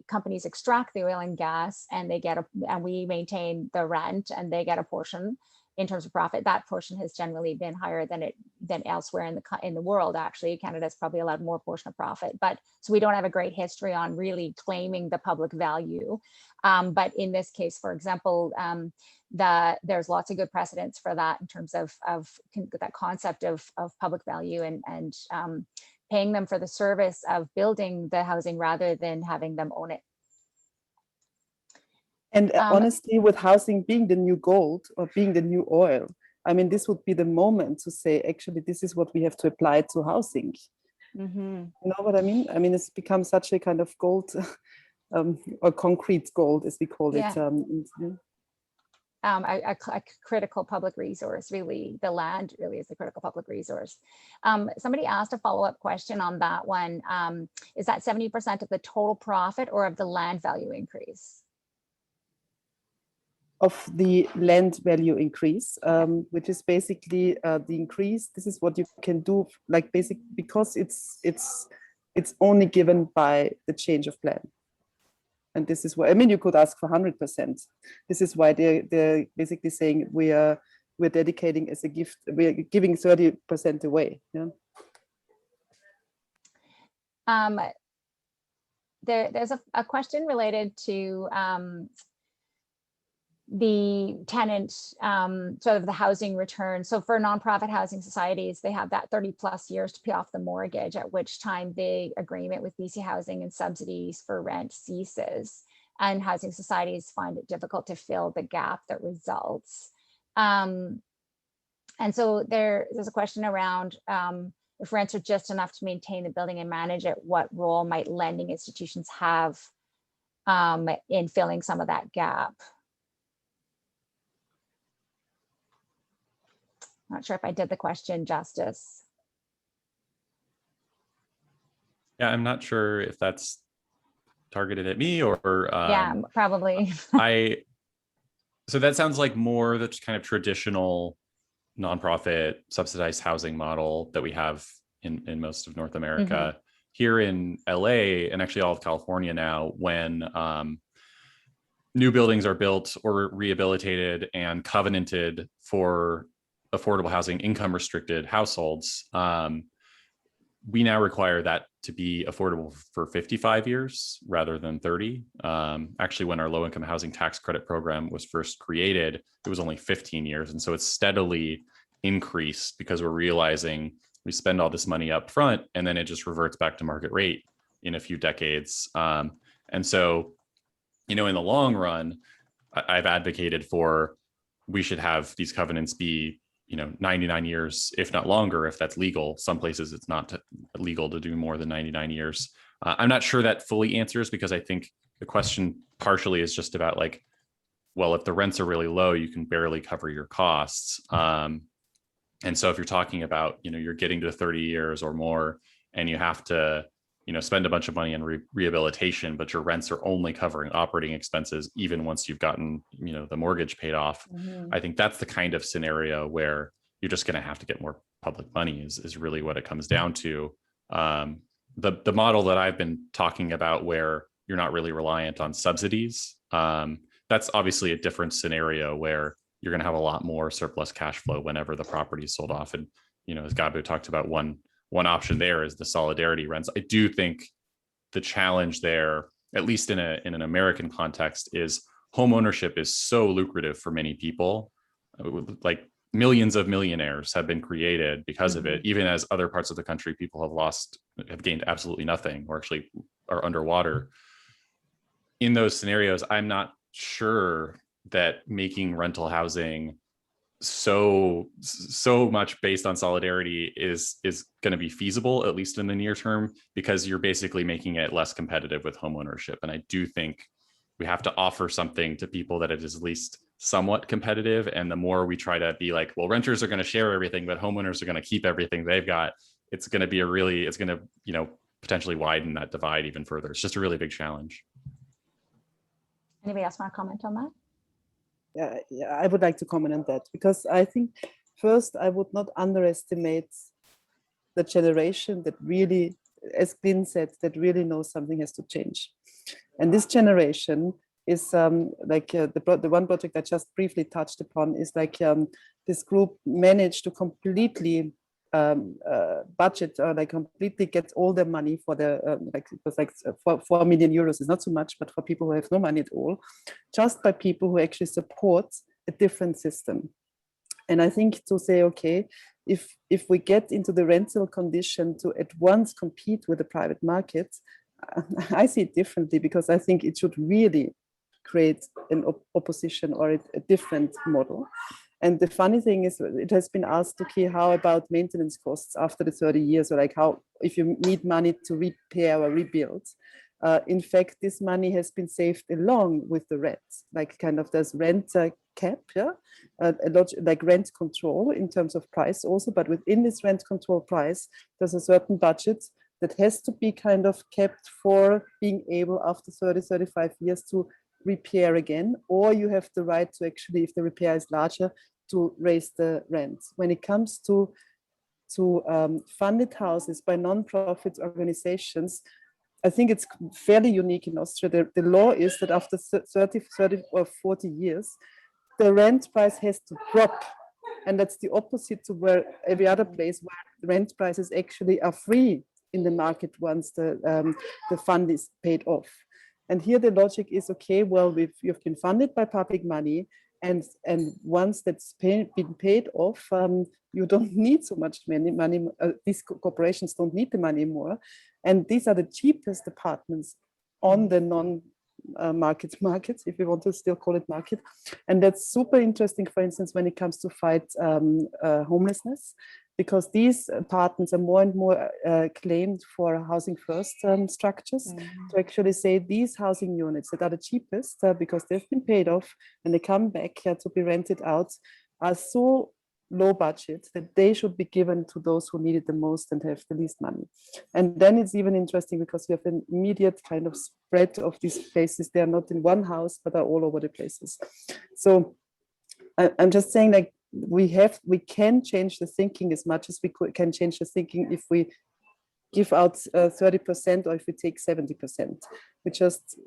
companies extract the oil and gas and and we maintain the rent and they get a portion in terms of profit. That portion has generally been higher than elsewhere in the world. Actually, Canada's probably allowed more portion of profit, but so we don't have a great history on really claiming the public value. But in this case, for example, there's lots of good precedents for that in terms of that concept of public value and paying them for the service of building the housing rather than having them own it. And honestly, with housing being the new gold or being the new oil, I mean, this would be the moment to say, actually, this is what we have to apply to housing. Mm-hmm. You know what I mean? I mean, it's become such a kind of gold or concrete gold, as we call it. A critical public resource, really. The land really is the critical public resource. Somebody asked a follow-up question on that one. Is that 70% of the total profit or of the land value increase? Of the land value increase, which is basically the increase. This is what you can do, like because it's only given by the change of plan. And this is why, I mean, you could ask for 100%. This is why they're basically saying we're dedicating as a gift, we're giving 30% away. Yeah. There's a question related to the tenant, sort of the housing return. So for nonprofit housing societies, they have that 30+ years to pay off the mortgage, at which time the agreement with BC Housing and subsidies for rent ceases. And housing societies find it difficult to fill the gap that results. And so there's a question around if rents are just enough to maintain the building and manage it, what role might lending institutions have in filling some of that gap? Not sure if I did the question justice. Yeah, I'm not sure if that's targeted at me or yeah, probably. So that sounds like more the kind of traditional nonprofit subsidized housing model that we have in most of North America. Mm-hmm. Here in LA and actually all of California now, when new buildings are built or rehabilitated and covenanted for affordable housing, income restricted households, we now require that to be affordable for 55 years rather than 30. Actually, when our low income housing tax credit program was first created, it was only 15 years. And so it's steadily increased because we're realizing we spend all this money up front and then it just reverts back to market rate in a few decades. And so, in the long run, I've advocated for we should have these covenants be 99 years, if not longer, if that's legal. Some places it's not legal to do more than 99 years. I'm not sure that fully answers, because I think the question partially is just about like, well, if the rents are really low, you can barely cover your costs. And so if you're talking about, you're getting to 30 years or more and you have to, spend a bunch of money on rehabilitation, but your rents are only covering operating expenses, even once you've gotten, the mortgage paid off. Mm-hmm. I think that's the kind of scenario where you're just going to have to get more public money is really what it comes down to. The model that I've been talking about, where you're not really reliant on subsidies, that's obviously a different scenario where you're going to have a lot more surplus cash flow whenever the property is sold off. And, as Gabo talked about, one option there is the solidarity rents. I do think the challenge there, at least in an American context, is home ownership is so lucrative for many people. Like millions of millionaires have been created because mm-hmm. of it, even as other parts of the country, people have gained absolutely nothing or actually are underwater. In those scenarios, I'm not sure that making rental housing so much based on solidarity is going to be feasible, at least in the near term, because you're basically making it less competitive with home ownership. And I do think we have to offer something to people that it is at least somewhat competitive. And the more we try to be like, well, renters are going to share everything, but homeowners are going to keep everything they've got, it's going to be it's going to, potentially widen that divide even further. It's just a really big challenge. Anybody else want to comment on that? Yeah, I would like to comment on that, because I think first I would not underestimate the generation that really, as Glyn said, that really knows something has to change. And this generation is the one project I just briefly touched upon is this group managed to completely budget or completely get all their money for the it was 4 million euros is not so much, but for people who have no money at all, just by people who actually support a different system. And I think to say, okay, if we get into the rental condition to at once compete with the private market, I see it differently, because I think it should really create an opposition or a different model. And the funny thing is, it has been asked, okay, how about maintenance costs after the 30 years, or how, if you need money to repair or rebuild? In fact, this money has been saved along with the rent, there's rent cap, a lot like rent control in terms of price also, but within this rent control price, there's a certain budget that has to be kept for being able after 30, 35 years to repair again, or you have the right to actually, if the repair is larger, to raise the rent. When it comes to funded houses by non-profit organizations, I think it's fairly unique in Austria. The law is that after 30 or 40 years, the rent price has to drop. And that's the opposite to where every other place where the rent prices actually are free in the market once the fund is paid off. And here the logic is, okay, well, you've been funded by public money, and once that's been paid off, you don't need so much money. These corporations don't need the money anymore. And these are the cheapest apartments on the non-markets, if you want to still call it market. And that's super interesting, for instance, when it comes to fight homelessness, because these apartments are more and more claimed for housing first structures, to actually say these housing units that are the cheapest because they've been paid off and they come back to be rented out are so low budget that they should be given to those who need it the most and have the least money. And then it's even interesting because you have an immediate spread of these places. They are not in one house, but are all over the places. So I'm just saying, we can change the thinking as much as we can change the thinking if we give out 30% or if we take 70%.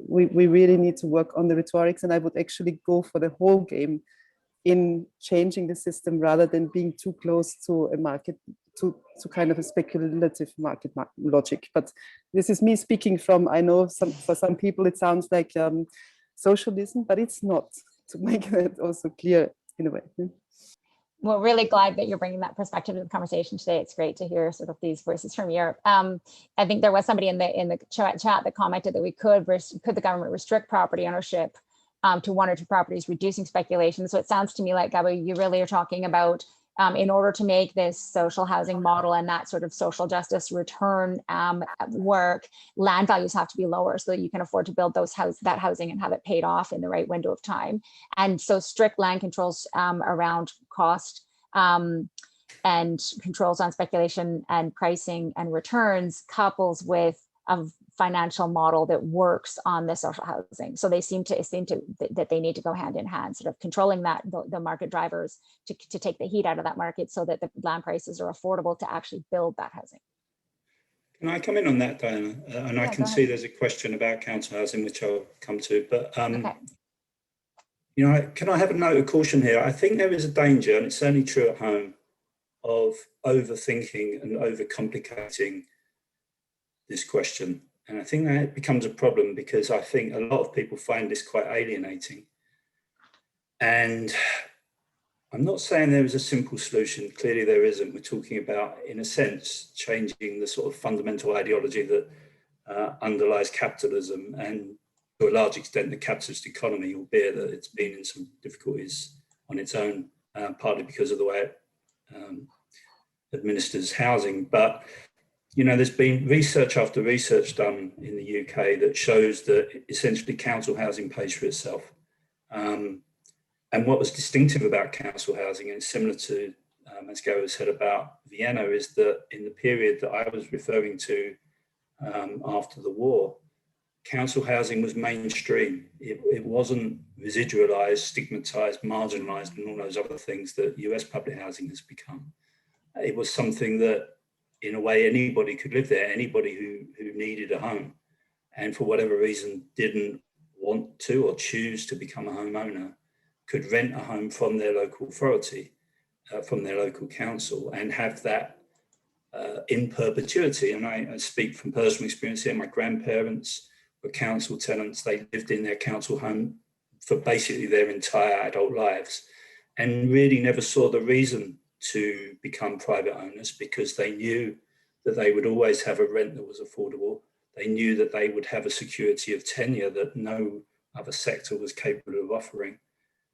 We really need to work on the rhetorics, and I would actually go for the whole game in changing the system rather than being too close to a market, to a speculative market logic. But this is me speaking from, I know for some people it sounds like socialism, but it's not, to make that also clear in a way. We're really glad that you're bringing that perspective to the conversation today. It's great to hear these voices from Europe. I think there was somebody in the chat that commented that could the government restrict property ownership to 1 or 2 properties, reducing speculation. So it sounds to me like, Gabi, you really are talking about in order to make this social housing model and that social justice return work, land values have to be lower so that you can afford to build that housing and have it paid off in the right window of time. And so strict land controls around cost and controls on speculation and pricing and returns couples with a financial model that works on the social housing. So they seem to that they need to go hand in hand, controlling the market drivers to take the heat out of that market so that the land prices are affordable to actually build that housing. Can I come in on that, Diana? And I can see there's a question about council housing, which I'll come to, but okay. Can I have a note of caution here? I think there is a danger, and it's certainly true at home, of overthinking and overcomplicating this question. And I think that becomes a problem because I think a lot of people find this quite alienating. And I'm not saying there is a simple solution. Clearly there isn't. We're talking about, in a sense, changing the fundamental ideology that underlies capitalism, and to a large extent the capitalist economy, albeit that it's been in some difficulties on its own, partly because of the way it administers housing. But you know, there's been research after research done in the UK that shows that essentially council housing pays for itself. And what was distinctive about council housing, and it's similar to, as Gary said about Vienna, is that in the period that I was referring to after the war, council housing was mainstream. It wasn't residualized, stigmatized, marginalized, and all those other things that US public housing has become. It was something that, in a way, anybody could live there, anybody who needed a home, and for whatever reason didn't want to or choose to become a homeowner, could rent a home from their local authority, from their local council, and have that in perpetuity. And I speak from personal experience here. My grandparents were council tenants. They lived in their council home for basically their entire adult lives, and really never saw the reason to become private owners, because they knew that they would always have a rent that was affordable. They knew that they would have a security of tenure that no other sector was capable of offering.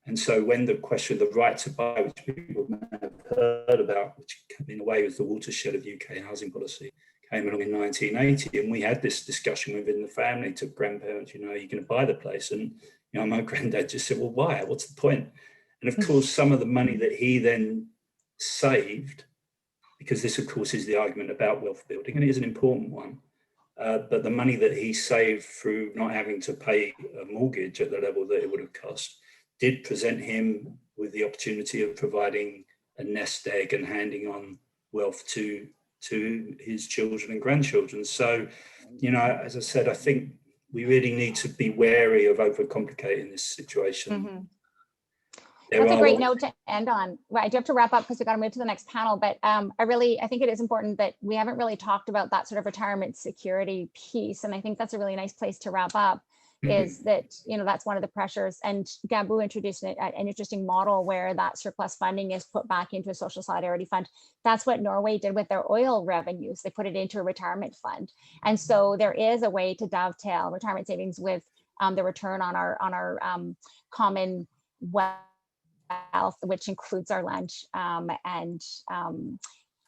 And so when the question of the right to buy, which people may have heard about, which in a way was the watershed of UK housing policy, came along in 1980, and we had this discussion within the family to grandparents, you know, are you going to buy the place? And, you know, my granddad just said, well, why? What's the point? And of course, some of the money that he then saved, because this, of course, is the argument about wealth building, and it is an important one, but the money that he saved through not having to pay a mortgage at the level that it would have cost did present him with the opportunity of providing a nest egg and handing on wealth to his children and grandchildren. So, you know, as I said, I think we really need to be wary of overcomplicating this situation. That's a great note to end on. Well, I do have to wrap up because we've got to move to the next panel, but I think it is important that we haven't really talked about that sort of retirement security piece. And I think that's a really nice place to wrap up, is that, you know, that's one of the pressures. And Gabou introduced an interesting model where that surplus funding is put back into a social solidarity fund. That's what Norway did with their oil revenues. They put it into a retirement fund. And so there is a way to dovetail retirement savings with the return on our common wealth, which includes our land.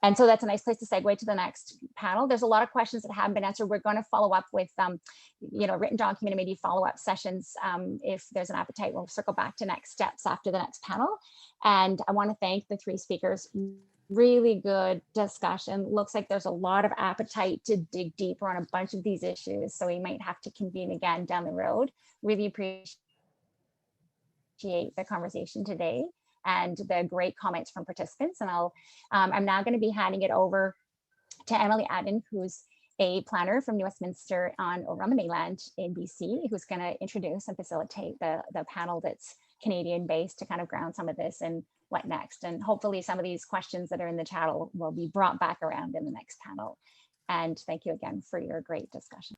And so that's a nice place to segue to the next panel. There's a lot of questions that haven't been answered. We're going to follow up with, written document and maybe follow-up sessions. If there's an appetite, we'll circle back to next steps after the next panel. And I want to thank the three speakers. Really good discussion. Looks like there's a lot of appetite to dig deeper on a bunch of these issues. So we might have to convene again down the road. Really appreciate the conversation today and the great comments from participants. And I'm now going to be handing it over to Emily Adden, who's a planner from New Westminster over on the mainland in BC, who's going to introduce and facilitate the panel that's Canadian based to kind of ground some of this and what next. And hopefully some of these questions that are in the chat will be brought back around in the next panel. And thank you again for your great discussion.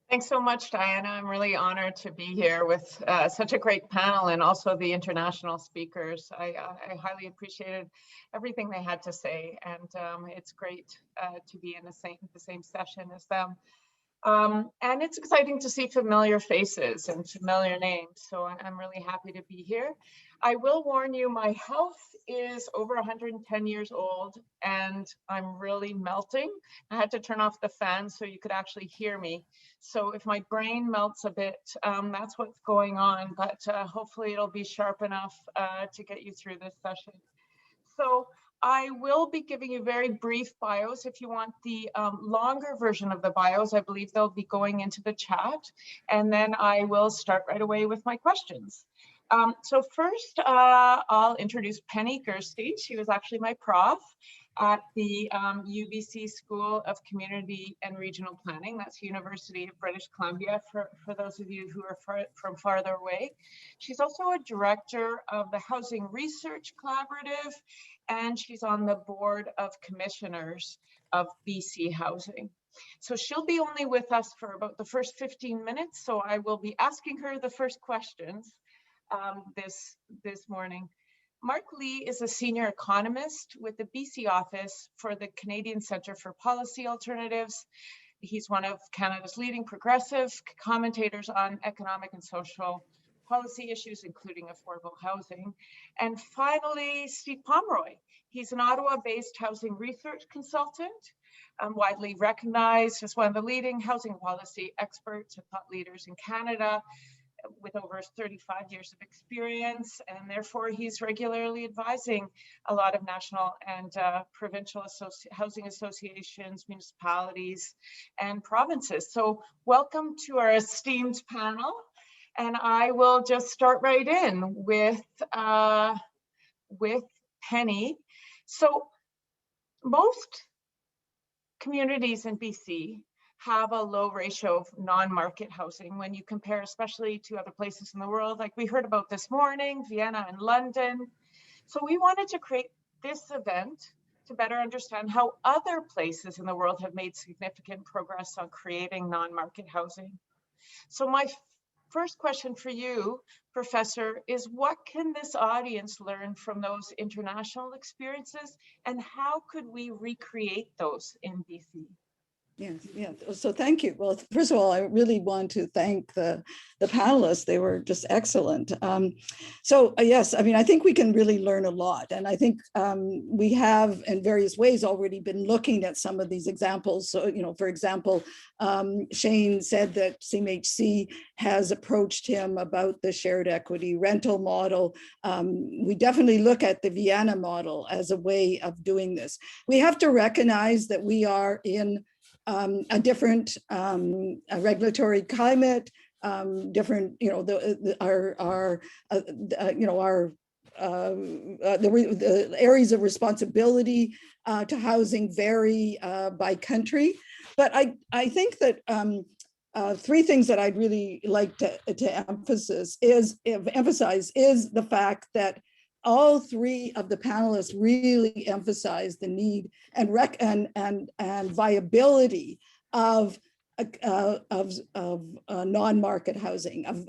Thanks so much, Diana. I'm really honored to be here with such a great panel and also the international speakers. I highly appreciated everything they had to say, and it's great to be in the same session as them. And it's exciting to see familiar faces and familiar names, so I'm really happy to be here. I will warn you, my health is over 110 years old and I'm really melting. I had to turn off the fan so you could actually hear me. So if my brain melts a bit, that's what's going on, but hopefully it'll be sharp enough to get you through this session. So I will be giving you very brief bios. If you want the longer version of the bios, I believe they'll be going into the chat, and then I will start right away with my questions. So first, I'll introduce Penny Gersty. She was actually my prof at the UBC School of Community and Regional Planning. That's University of British Columbia for those of you who are from farther away. She's also a director of the Housing Research Collaborative, and she's on the board of commissioners of BC Housing. So she'll be only with us for about the first 15 minutes. So I will be asking her the first questions this morning. Mark Lee is a senior economist with the BC office for the Canadian Centre for Policy Alternatives. He's one of Canada's leading progressive commentators on economic and social policy issues, including affordable housing. And finally, Steve Pomeroy. He's an Ottawa-based housing research consultant, widely recognized as one of the leading housing policy experts and thought leaders in Canada, with over 35 years of experience, and therefore he's regularly advising a lot of national and provincial housing associations, municipalities, and provinces. So welcome to our esteemed panel. And I will just start right in with Penny. So most communities in BC have a low ratio of non-market housing when you compare especially to other places in the world, like we heard about this morning, Vienna and London. So we wanted to create this event to better understand how other places in the world have made significant progress on creating non-market housing. So my first question for you, Professor, is what can this audience learn from those international experiences, and how could we recreate those in BC? Yes, yeah. So thank you. Well, first of all, I really want to thank the panelists. They were just excellent. Yes, I mean, I think we can really learn a lot. And I think we have in various ways already been looking at some of these examples. So, you know, for example, Shane said that CMHC has approached him about the shared equity rental model. We definitely look at the Vienna model as a way of doing this. We have to recognize that we are in a different regulatory climate, different, you know, the areas of responsibility to housing vary by country. But I think that three things that I'd really like to emphasize is the fact that all three of the panelists really emphasize the need and viability of non-market housing, of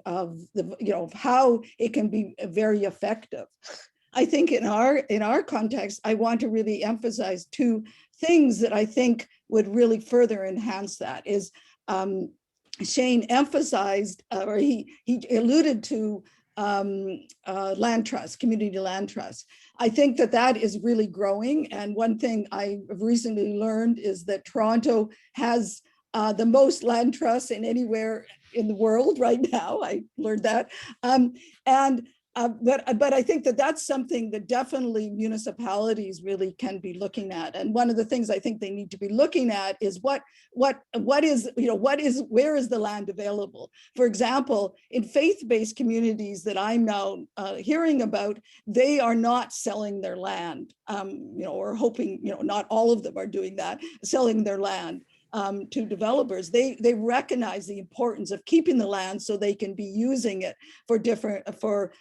the, you know, how it can be very effective. I think in our context, I want to really emphasize two things that I think would really further enhance that. Is Shane emphasized, or he alluded to land trust, community land trust. I think that is really growing. And one thing I recently learned is that Toronto has the most land trusts in anywhere in the world right now. I learned that. But I think that's something that definitely municipalities really can be looking at. And one of the things I think they need to be looking at is where is the land available? For example, in faith-based communities that I'm now hearing about, they are not selling their land, or hoping, not all of them are doing that, selling their land to developers. They recognize the importance of keeping the land so they can be using it for different, for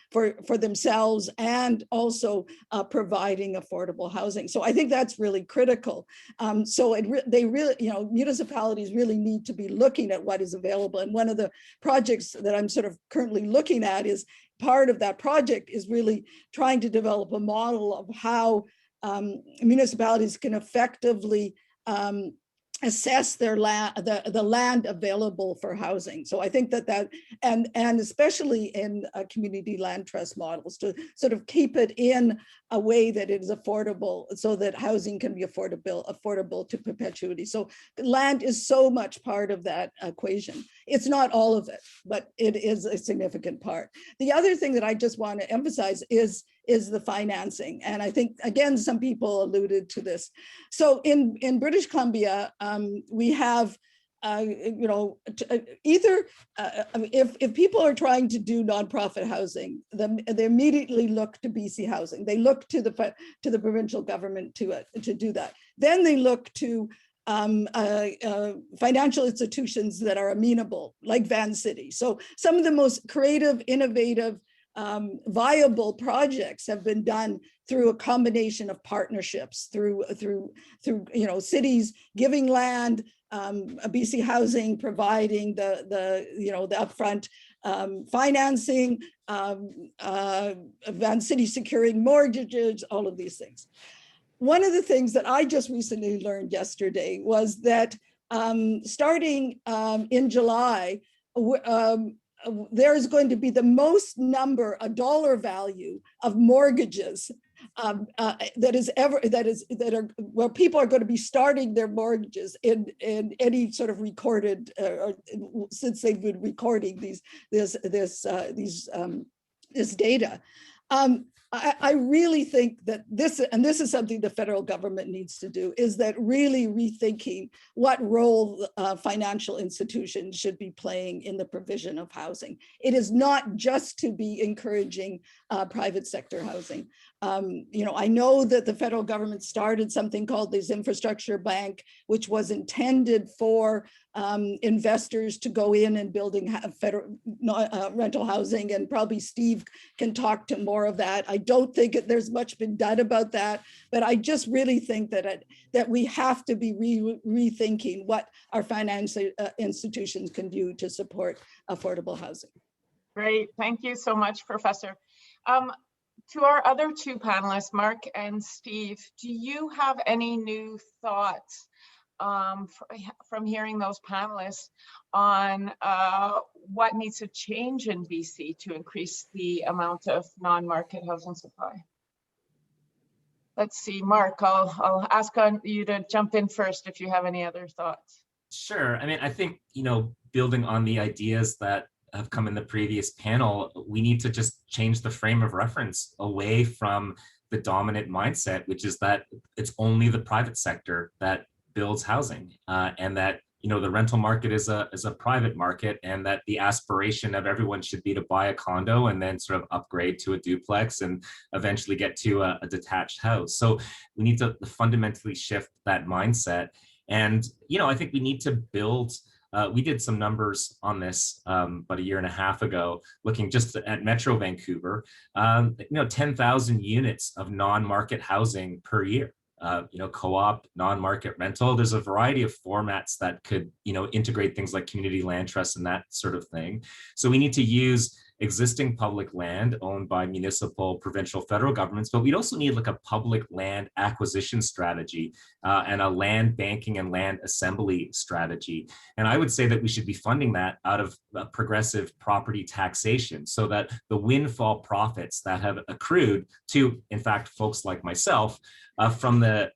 themselves, and also providing affordable housing. So I think that's really critical. They really, municipalities really need to be looking at what is available. And one of the projects that I'm sort of currently looking at is part of that project is really trying to develop a model of how municipalities can effectively assess their land, the land available for housing. So I think that and especially in community land trust models, to sort of keep it in a way that it is affordable, so that housing can be affordable to perpetuity. So land is so much part of that equation. It's not all of it, but it is a significant part. The other thing that I just want to emphasize is the financing. And I think, again, some people alluded to this. So in British Columbia, we have, if people are trying to do nonprofit housing, they immediately look to BC Housing. They look to the provincial government to do that. Then they look to financial institutions that are amenable, like Van City. So some of the most creative, innovative, viable projects have been done through a combination of partnerships, through cities giving land, BC Housing providing the upfront financing, Van City securing mortgages, all of these things. One of the things that I just recently learned yesterday was that starting in July, there's going to be the most number, a dollar value of mortgages that are where people are going to be starting their mortgages in any sort of recorded, or since they've been recording this data. I really think that this is something the federal government needs to do, is that really rethinking what role financial institutions should be playing in the provision of housing. It is not just to be encouraging private sector housing. I know that the federal government started something called this infrastructure bank, which was intended for investors to go in and building federal rental housing, and probably Steve can talk to more of that. I don't think there's much been done about that, but I just really think that we have to be rethinking what our financial institutions can do to support affordable housing. Great, thank you so much, Professor. To our other two panelists, Mark and Steve, do you have any new thoughts from hearing those panelists on what needs to change in BC to increase the amount of non-market housing supply? Let's see, Mark, I'll ask on you to jump in first if you have any other thoughts. Sure. I mean, I think, building on the ideas that have come in the previous panel, we need to just change the frame of reference away from the dominant mindset, which is that it's only the private sector that builds housing, and that the rental market is a private market, and that the aspiration of everyone should be to buy a condo and then sort of upgrade to a duplex and eventually get to a detached house. So we need to fundamentally shift that mindset. And I think we need to build. We did some numbers on this about a year and a half ago, looking just at Metro Vancouver. 10,000 units of non-market housing per year. Co-op, non-market rental. There's a variety of formats that could, integrate things like community land trusts and that sort of thing. So we need to use existing public land owned by municipal, provincial, federal governments, but we'd also need like a public land acquisition strategy and a land banking and land assembly strategy. And I would say that we should be funding that out of progressive property taxation, so that the windfall profits that have accrued to, in fact, folks like myself, from the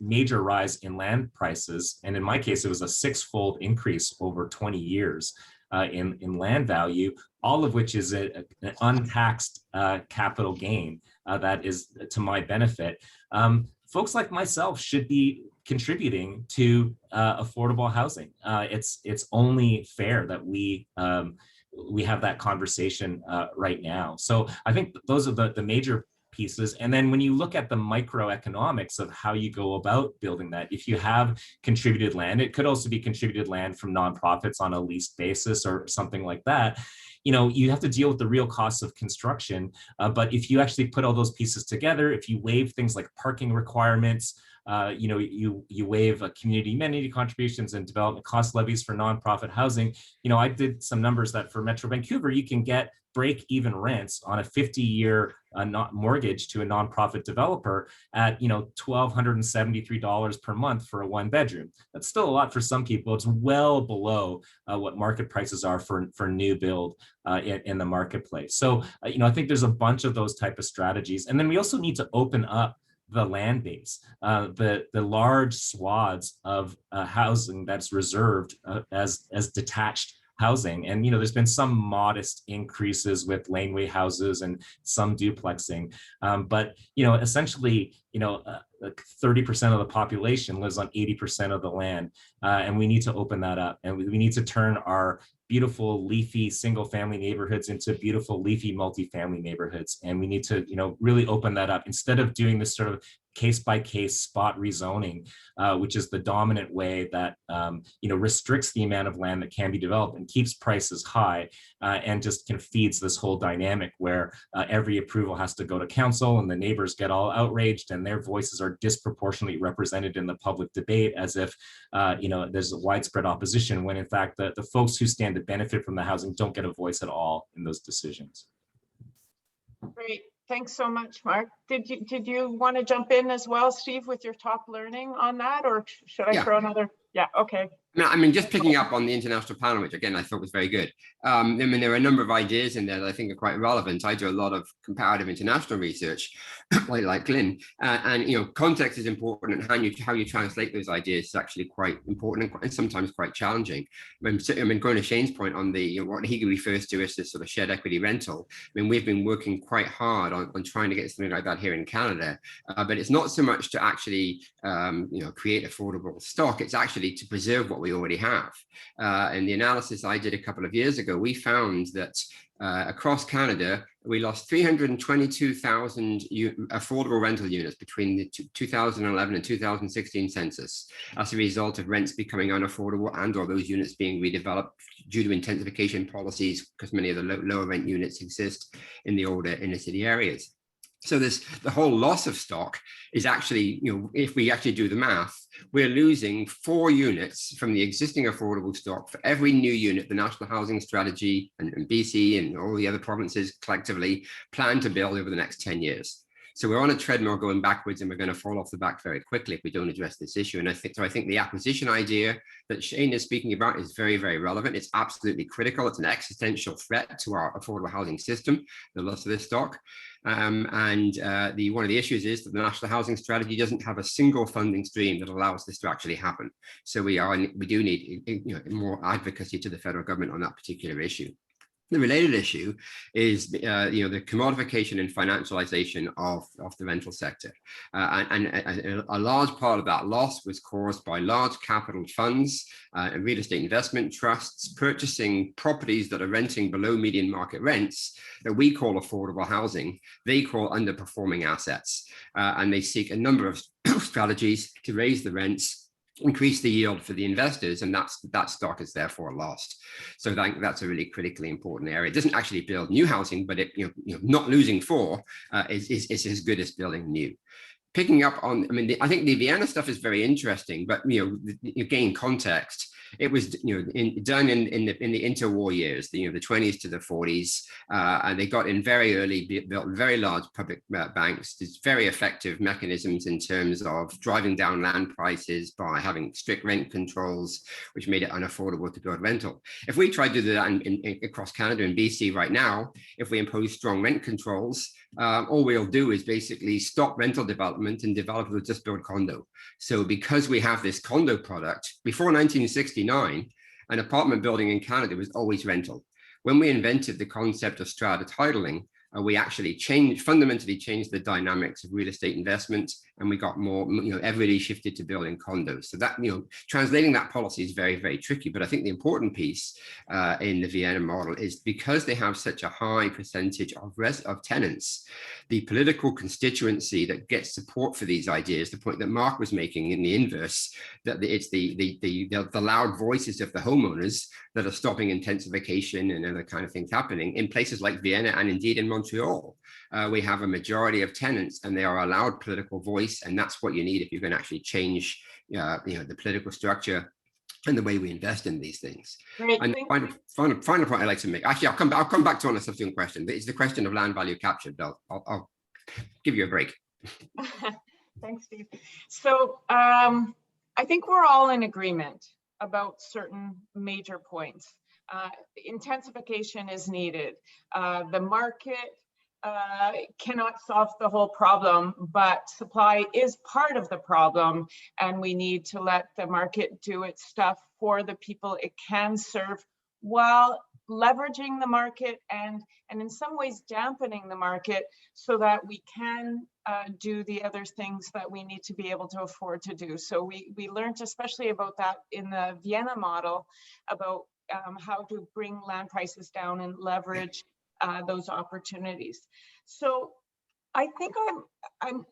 major rise in land prices, and in my case, it was a 6-fold increase over 20 years in land value, all of which is an untaxed capital gain that is to my benefit. Folks like myself should be contributing to affordable housing. It's only fair that we have that conversation right now. So I think those are the major pieces. And then when you look at the microeconomics of how you go about building that, if you have contributed land, it could also be contributed land from nonprofits on a leased basis or something like that. You have to deal with the real costs of construction. But if you actually put all those pieces together, if you waive things like parking requirements, you waive community amenity contributions and development cost levies for nonprofit housing. I did some numbers that for Metro Vancouver, you can get break-even rents on a 50-year mortgage to a nonprofit developer at $1,273 per month for a 1-bedroom. That's still a lot for some people. It's well below what market prices are for new build in the marketplace. So I think there's a bunch of those type of strategies, and then we also need to open up the land base, the large swaths of housing that's reserved as detached housing. And there's been some modest increases with laneway houses and some duplexing, but essentially 30% of the population lives on 80% of the land, and we need to open that up, and we need to turn our beautiful leafy single family neighborhoods into beautiful leafy multifamily neighborhoods. And we need to really open that up instead of doing this sort of case-by-case spot rezoning, which is the dominant way that restricts the amount of land that can be developed and keeps prices high, and just kind of feeds this whole dynamic where every approval has to go to council and the neighbors get all outraged and their voices are disproportionately represented in the public debate, as if there's a widespread opposition, when in fact the folks who stand to benefit from the housing don't get a voice at all in those decisions. Great. Thanks so much, Mark. Did you want to jump in as well, Steve, with your top learning on that, or should I throw another? Yeah, okay. I mean, just picking up on the international panel, which again I thought was very good. I mean, there are a number of ideas in there that I think are quite relevant. I do a lot of comparative international research, like Glyn, and context is important, and how you translate those ideas is actually quite important and sometimes quite challenging. I mean, going to Shane's point on the what he refers to as this sort of shared equity rental. I mean, we've been working quite hard on trying to get something like that here in Canada, but it's not so much to actually create affordable stock. It's actually to preserve what we already have. In the analysis I did a couple of years ago, we found that across Canada, we lost 322,000 affordable rental units between the 2011 and 2016 census as a result of rents becoming unaffordable and or those units being redeveloped due to intensification policies, because many of the lower rent units exist in the older inner city areas. So the whole loss of stock is actually, if we actually do the math, we're losing 4 units from the existing affordable stock for every new unit the National Housing Strategy and BC and all the other provinces collectively plan to build over the next 10 years. So we're on a treadmill going backwards, and we're going to fall off the back very quickly if we don't address this issue. And I think the acquisition idea that Shane is speaking about is very, very relevant. It's absolutely critical. It's an existential threat to our affordable housing system, the loss of this stock. One of the issues is that the National Housing Strategy doesn't have a single funding stream that allows this to actually happen. So we do need more advocacy to the federal government on that particular issue. The related issue is the commodification and financialization of the rental sector. And a large part of that loss was caused by large capital funds and real estate investment trusts purchasing properties that are renting below median market rents that we call affordable housing, they call underperforming assets. And they seek a number of strategies to raise the rents, increase the yield for the investors, and that stock is therefore lost. So that's a really critically important area. It doesn't actually build new housing, but not losing 4 is as good as building new. Picking up on, I think the Vienna stuff is very interesting, but again, context. It was done in the interwar years, the 20s to the 40s, and they got in very early, built very large public banks. There's very effective mechanisms in terms of driving down land prices by having strict rent controls, which made it unaffordable to build rental. If we tried to do that across Canada and BC right now, if we impose strong rent controls, all we'll do is basically stop rental development and developers will just build condo. So because we have this condo product, before 1969, an apartment building in Canada was always rental. When we invented the concept of strata titling, we actually fundamentally changed the dynamics of real estate investment, and we got more, everybody shifted to building condos. So that, translating that policy is very, very tricky. But I think the important piece in the Vienna model is because they have such a high percentage of tenants, the political constituency that gets support for these ideas, the point that Mark was making in the inverse, that it's the loud voices of the homeowners that are stopping intensification and other kind of things happening in places like Vienna and indeed in Montreal. We have a majority of tenants and they are allowed political voice, and that's what you need if you're going to actually change the political structure and the way we invest in these things. Great. And final point I'd like to make, actually I'll come back to on a subsequent question, but it's the question of land value capture. I'll give you a break. Thanks, Steve. So I think we're all in agreement about certain major points. Intensification is needed. The market cannot solve the whole problem, but supply is part of the problem, and we need to let the market do its stuff for the people it can serve while leveraging the market and in some ways dampening the market so that we can do the other things that we need to be able to afford to do. So we learned especially about that in the Vienna model, about how to bring land prices down and leverage those opportunities. So I think I'm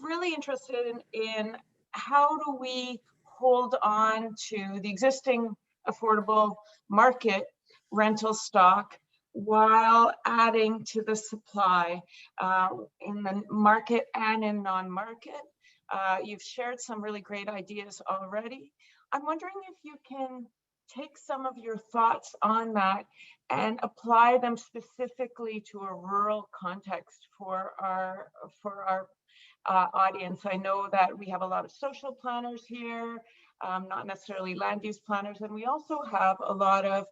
really interested in how do we hold on to the existing affordable market rental stock while adding to the supply in the market and in non-market. You've shared some really great ideas already. I'm wondering if you can take some of your thoughts on that and apply them specifically to a rural context for our audience. I know that we have a lot of social planners here. not necessarily land use planners. And we also have a lot of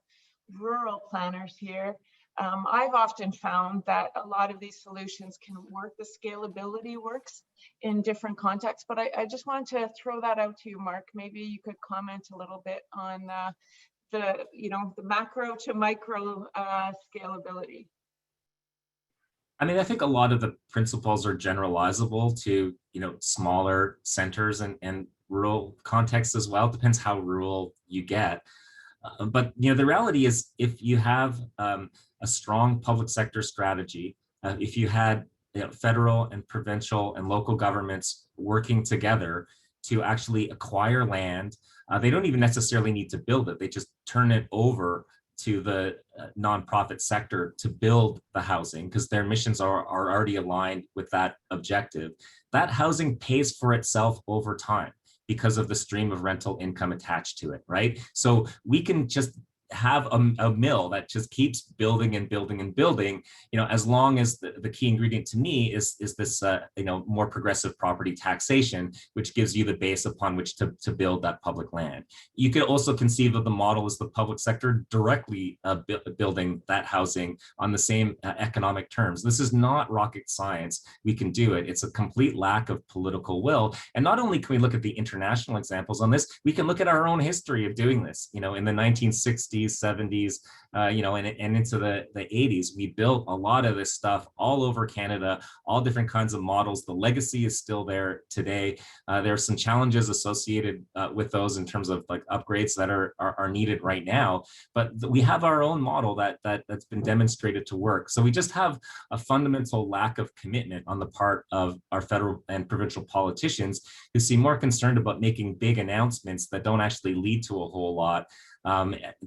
rural planners here. I've often found that a lot of these solutions can work, the scalability works in different contexts, but I just wanted to throw that out to you, Mark. Maybe you could comment a little bit on the macro to micro scalability. I mean, I think a lot of the principles are generalizable to, smaller centers and rural contexts as well. It depends how rural you get. But the reality is, if you have a strong public sector strategy, if you had federal and provincial and local governments working together to actually acquire land, they don't even necessarily need to build it. They just turn it over to the nonprofit sector to build the housing, because their missions are already aligned with that objective. That housing pays for itself over time because of the stream of rental income attached to it, right? So we can just have a mill that just keeps building and building and building, as long as the key ingredient to me is this, more progressive property taxation, which gives you the base upon which to build that public land. You could also conceive of the model as the public sector directly building that housing on the same economic terms. This is not rocket science. We can do it. It's a complete lack of political will. And not only can we look at the international examples on this, we can look at our own history of doing this. In the 1960s, 70s, and into the 80s, we built a lot of this stuff all over Canada, all different kinds of models. The legacy is still there today. There are some challenges associated with those in terms of like upgrades that are needed right now, but we have our own model that's been demonstrated to work. So we just have a fundamental lack of commitment on the part of our federal and provincial politicians, who seem more concerned about making big announcements that don't actually lead to a whole lot,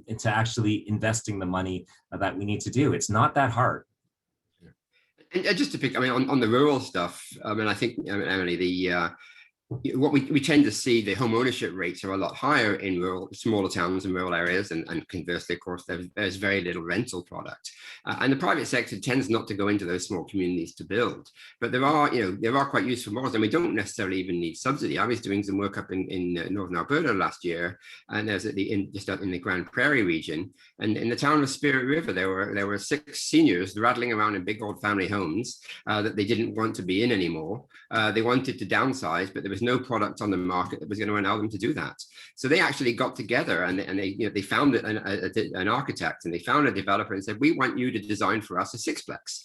into actually investing the money that we need to do. It's not that hard. And just to pick, on the rural stuff, I think, Emily, what we tend to see, the home ownership rates are a lot higher in smaller towns and rural areas, and conversely, of course, there's very little rental product, and the private sector tends not to go into those small communities to build. But there are quite useful models, and we don't necessarily even need subsidy. I was doing some work up in northern Alberta last year, and there's just out in the Grand Prairie region, and in the town of Spirit River, there were 6 seniors rattling around in big old family homes that they didn't want to be in anymore. They wanted to downsize, but there was no product on the market that was going to allow them to do that. So they actually got together and they found an architect, and they found a developer and said, we want you to design for us a 6-plex,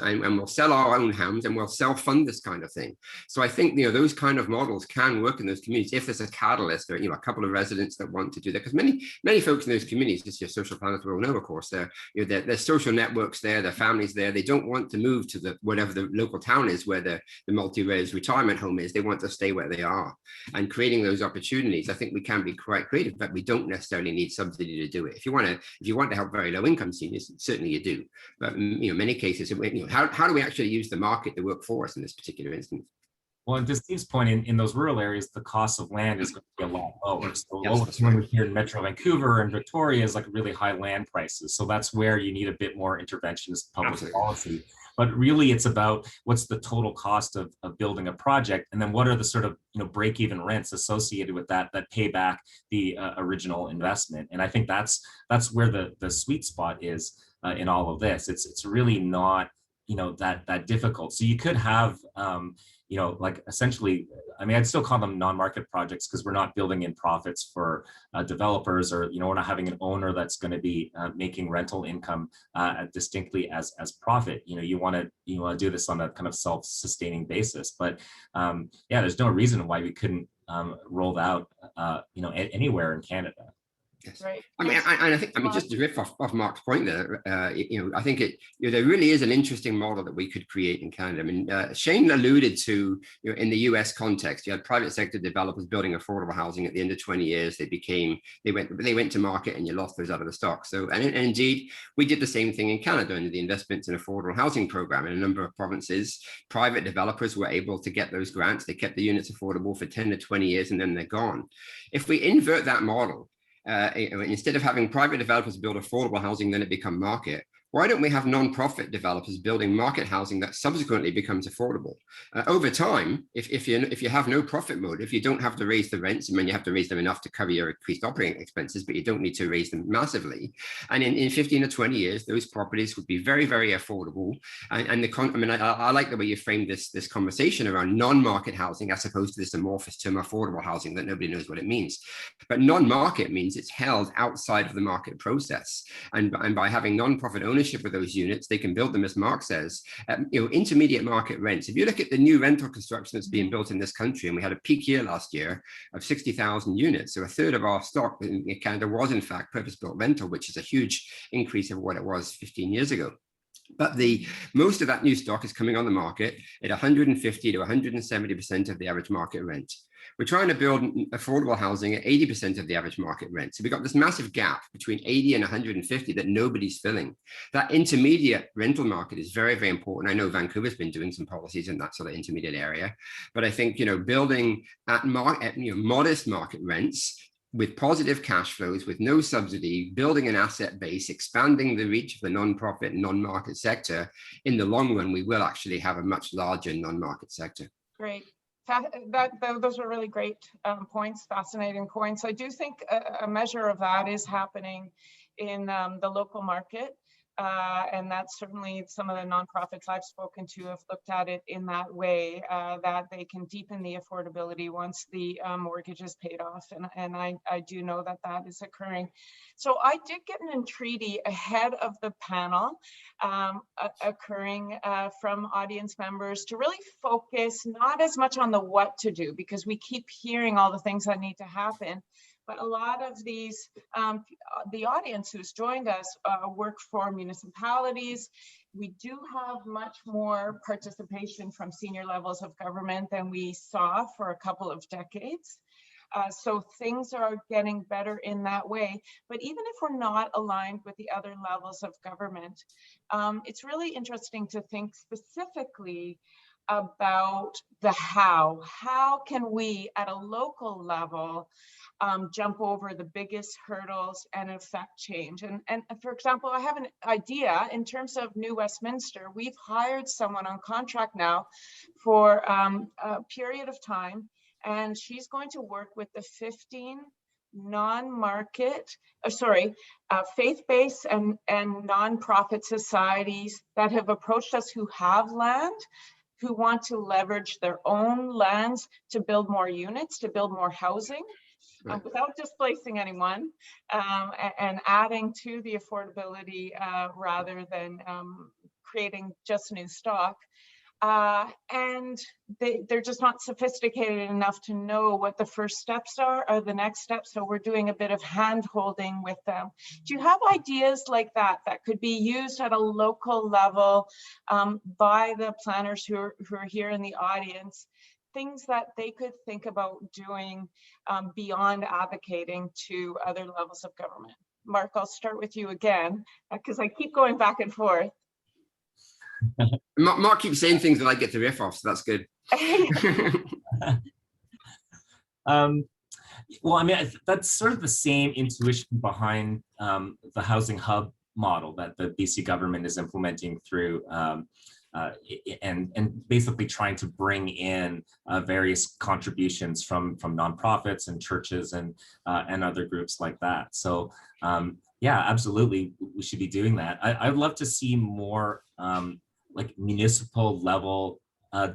and we'll sell our own homes and we'll self-fund this kind of thing. So I think those kind of models can work in those communities if there's a catalyst or a couple of residents that want to do that, because many folks in those communities, as your social planners will know, of course, there's social networks there, their families there. They don't want to move to whatever the local town is where the multi-res retirement home is. They want to stay where they are, and creating those opportunities, I think we can be quite creative, but we don't necessarily need subsidy to do it. If you want to help very low income seniors, certainly you do, but many cases, how do we actually use the market to work for us in this particular instance? Well, and to Steve's point, in those rural areas, the cost of land is going to be a lot lower. So when we hear in Metro Vancouver and Victoria is like really high land prices. So that's where you need a bit more interventionist public policy. But really, it's about what's the total cost of building a project, and then what are the sort of break-even rents associated with that pay back the original investment. And I think that's where the sweet spot is in all of this. It's really not that difficult. So you could have like essentially, I'd still call them non-market projects, because we're not building in profits for developers, or we're not having an owner that's going to be making rental income distinctly as profit. You want to do this on a kind of self-sustaining basis. But yeah, there's no reason why we couldn't roll out anywhere in Canada. Yes. Right. I think, just to riff off Mark's point there, I think there really is an interesting model that we could create in Canada. Shane alluded to, in the US context, you had private sector developers building affordable housing. At the end of 20 years, they went to market, and you lost those out of the stock. So, and indeed, we did the same thing in Canada under the Investments in Affordable Housing Program. In a number of provinces, private developers were able to get those grants. They kept the units affordable for 10 to 20 years, and then they're gone. If we invert that model, instead of having private developers build affordable housing, then it become market, why don't we have non-profit developers building market housing that subsequently becomes affordable? Over time, if you have no profit motive, you don't have to raise the rents. I mean, you have to raise them enough to cover your increased operating expenses, but you don't need to raise them massively. And in 15 or 20 years, those properties would be very, very affordable. I like the way you framed this conversation around non-market housing as opposed to this amorphous term affordable housing that nobody knows what it means. But non-market means it's held outside of the market process. And by having non-profit ownership of those units, they can build them, as Mark says, at intermediate market rents. If you look at the new rental construction that's being built in this country, and we had a peak year last year of 60,000 units, so a third of our stock in Canada was in fact purpose-built rental, which is a huge increase of what it was 15 years ago. But most of that new stock is coming on the market at 150 to 170% of the average market rent. We're trying to build affordable housing at 80% of the average market rent. So we've got this massive gap between 80 and 150 that nobody's filling. That intermediate rental market is very, very important. I know Vancouver's been doing some policies in that sort of intermediate area, but I think, building at modest market rents with positive cash flows, with no subsidy, building an asset base, expanding the reach of the non-profit and non-market sector, in the long run, we will actually have a much larger non-market sector. Great. Those are really great points, fascinating points. I do think a measure of that is happening in the local market. And that's certainly some of the nonprofits I've spoken to have looked at it in that way, that they can deepen the affordability once the mortgage is paid off. And I do know that that is occurring. So I did get an entreaty ahead of the panel occurring from audience members to really focus not as much on the what to do, because we keep hearing all the things that need to happen. But a lot of these, the audience who's joined us work for municipalities. We do have much more participation from senior levels of government than we saw for a couple of decades. So things are getting better in that way. But even if we're not aligned with the other levels of government, it's really interesting to think specifically about the how. How can we at a local level jump over the biggest hurdles and affect change? And for example, I have an idea in terms of New Westminster. We've hired someone on contract now for a period of time, and she's going to work with the 15 non-market, faith-based and non-profit societies that have approached us who have land, who want to leverage their own lands to build more units, to build more housing. Right. Without displacing anyone, and adding to the affordability rather than creating just new stock. And they're just not sophisticated enough to know what the first steps are or the next steps. So we're doing a bit of hand holding with them. Do you have ideas like that that could be used at a local level by the planners who are here in the audience? Things that they could think about doing beyond advocating to other levels of government. Mark, I'll start with you again, because I keep going back and forth. Mark keeps saying things that I get to riff off, so that's good. Well, I mean, that's sort of the same intuition behind the housing hub model that the BC government is implementing through and basically trying to bring in various contributions from nonprofits and churches and other groups like that. So yeah, absolutely, we should be doing that. I'd love to see more like municipal level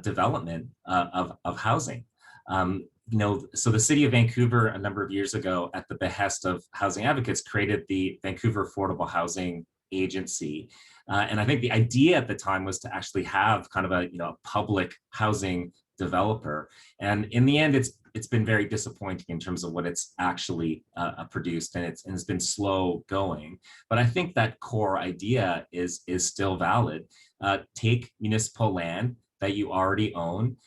development of housing. So the city of Vancouver a number of years ago, at the behest of housing advocates, created the Vancouver Affordable Housing Agency. And I think the idea at the time was to actually have kind of a public housing developer. And in the end, it's been very disappointing in terms of what it's actually produced, and it's been slow going. But I think that core idea is still valid. Take municipal land that you already own,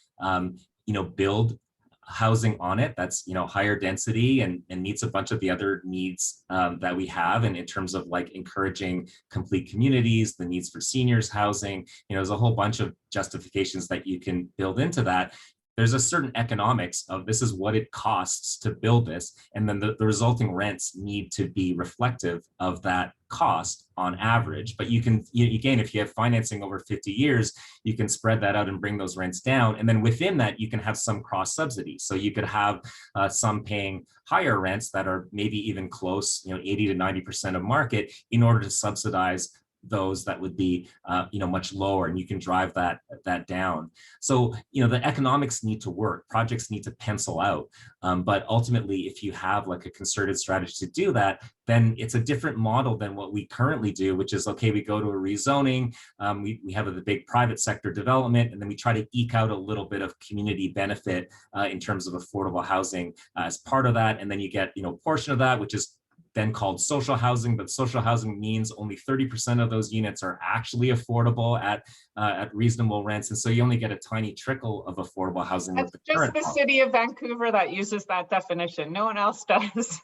build housing on it that's higher density and meets a bunch of the other needs that we have, and in terms of like encouraging complete communities, the needs for seniors housing, there's a whole bunch of justifications that you can build into that. there's a certain economics of this is what it costs to build this, and then the resulting rents need to be reflective of that cost on average. But you can, again, if you have financing over 50 years, you can spread that out and bring those rents down. And then within that, you can have some cross subsidies. So you could have some paying higher rents that are maybe even close, 80 to 90% of market, in order to subsidize those that would be much lower, and you can drive that down. So the economics need to work, projects need to pencil out, but ultimately if you have like a concerted strategy to do that, then it's a different model than what we currently do, which is, okay, we go to a rezoning, we have the big private sector development, and then we try to eke out a little bit of community benefit in terms of affordable housing as part of that, and then you get a portion of that which is then called social housing, but social housing means only 30% of those units are actually affordable at reasonable rents, and so you only get a tiny trickle of affordable housing. That's just the city of Vancouver that uses that definition. No one else does.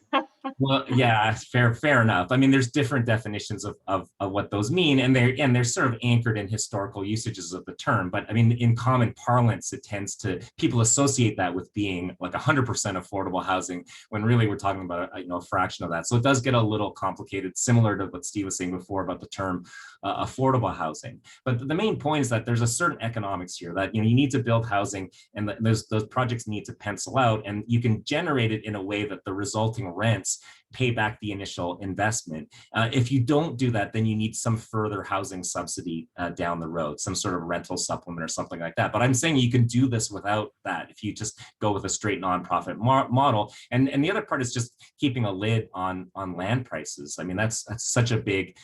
Well, yeah, fair enough. I mean, there's different definitions of what those mean, and they're sort of anchored in historical usages of the term. But I mean, in common parlance, it tends to, people associate that with being like 100% affordable housing, when really we're talking about a fraction of that. So it does get a little complicated, similar to what Steve was saying before about the term affordable housing. But the main point is that there's a certain economics here that you need to build housing, and those projects need to pencil out, and you can generate it in a way that the resulting rents pay back the initial investment. If you don't do that, then you need some further housing subsidy down the road, some sort of rental supplement or something like that. But I'm saying you can do this without that if you just go with a straight nonprofit model. And the other part is just keeping a lid on land prices. I mean, that's such a big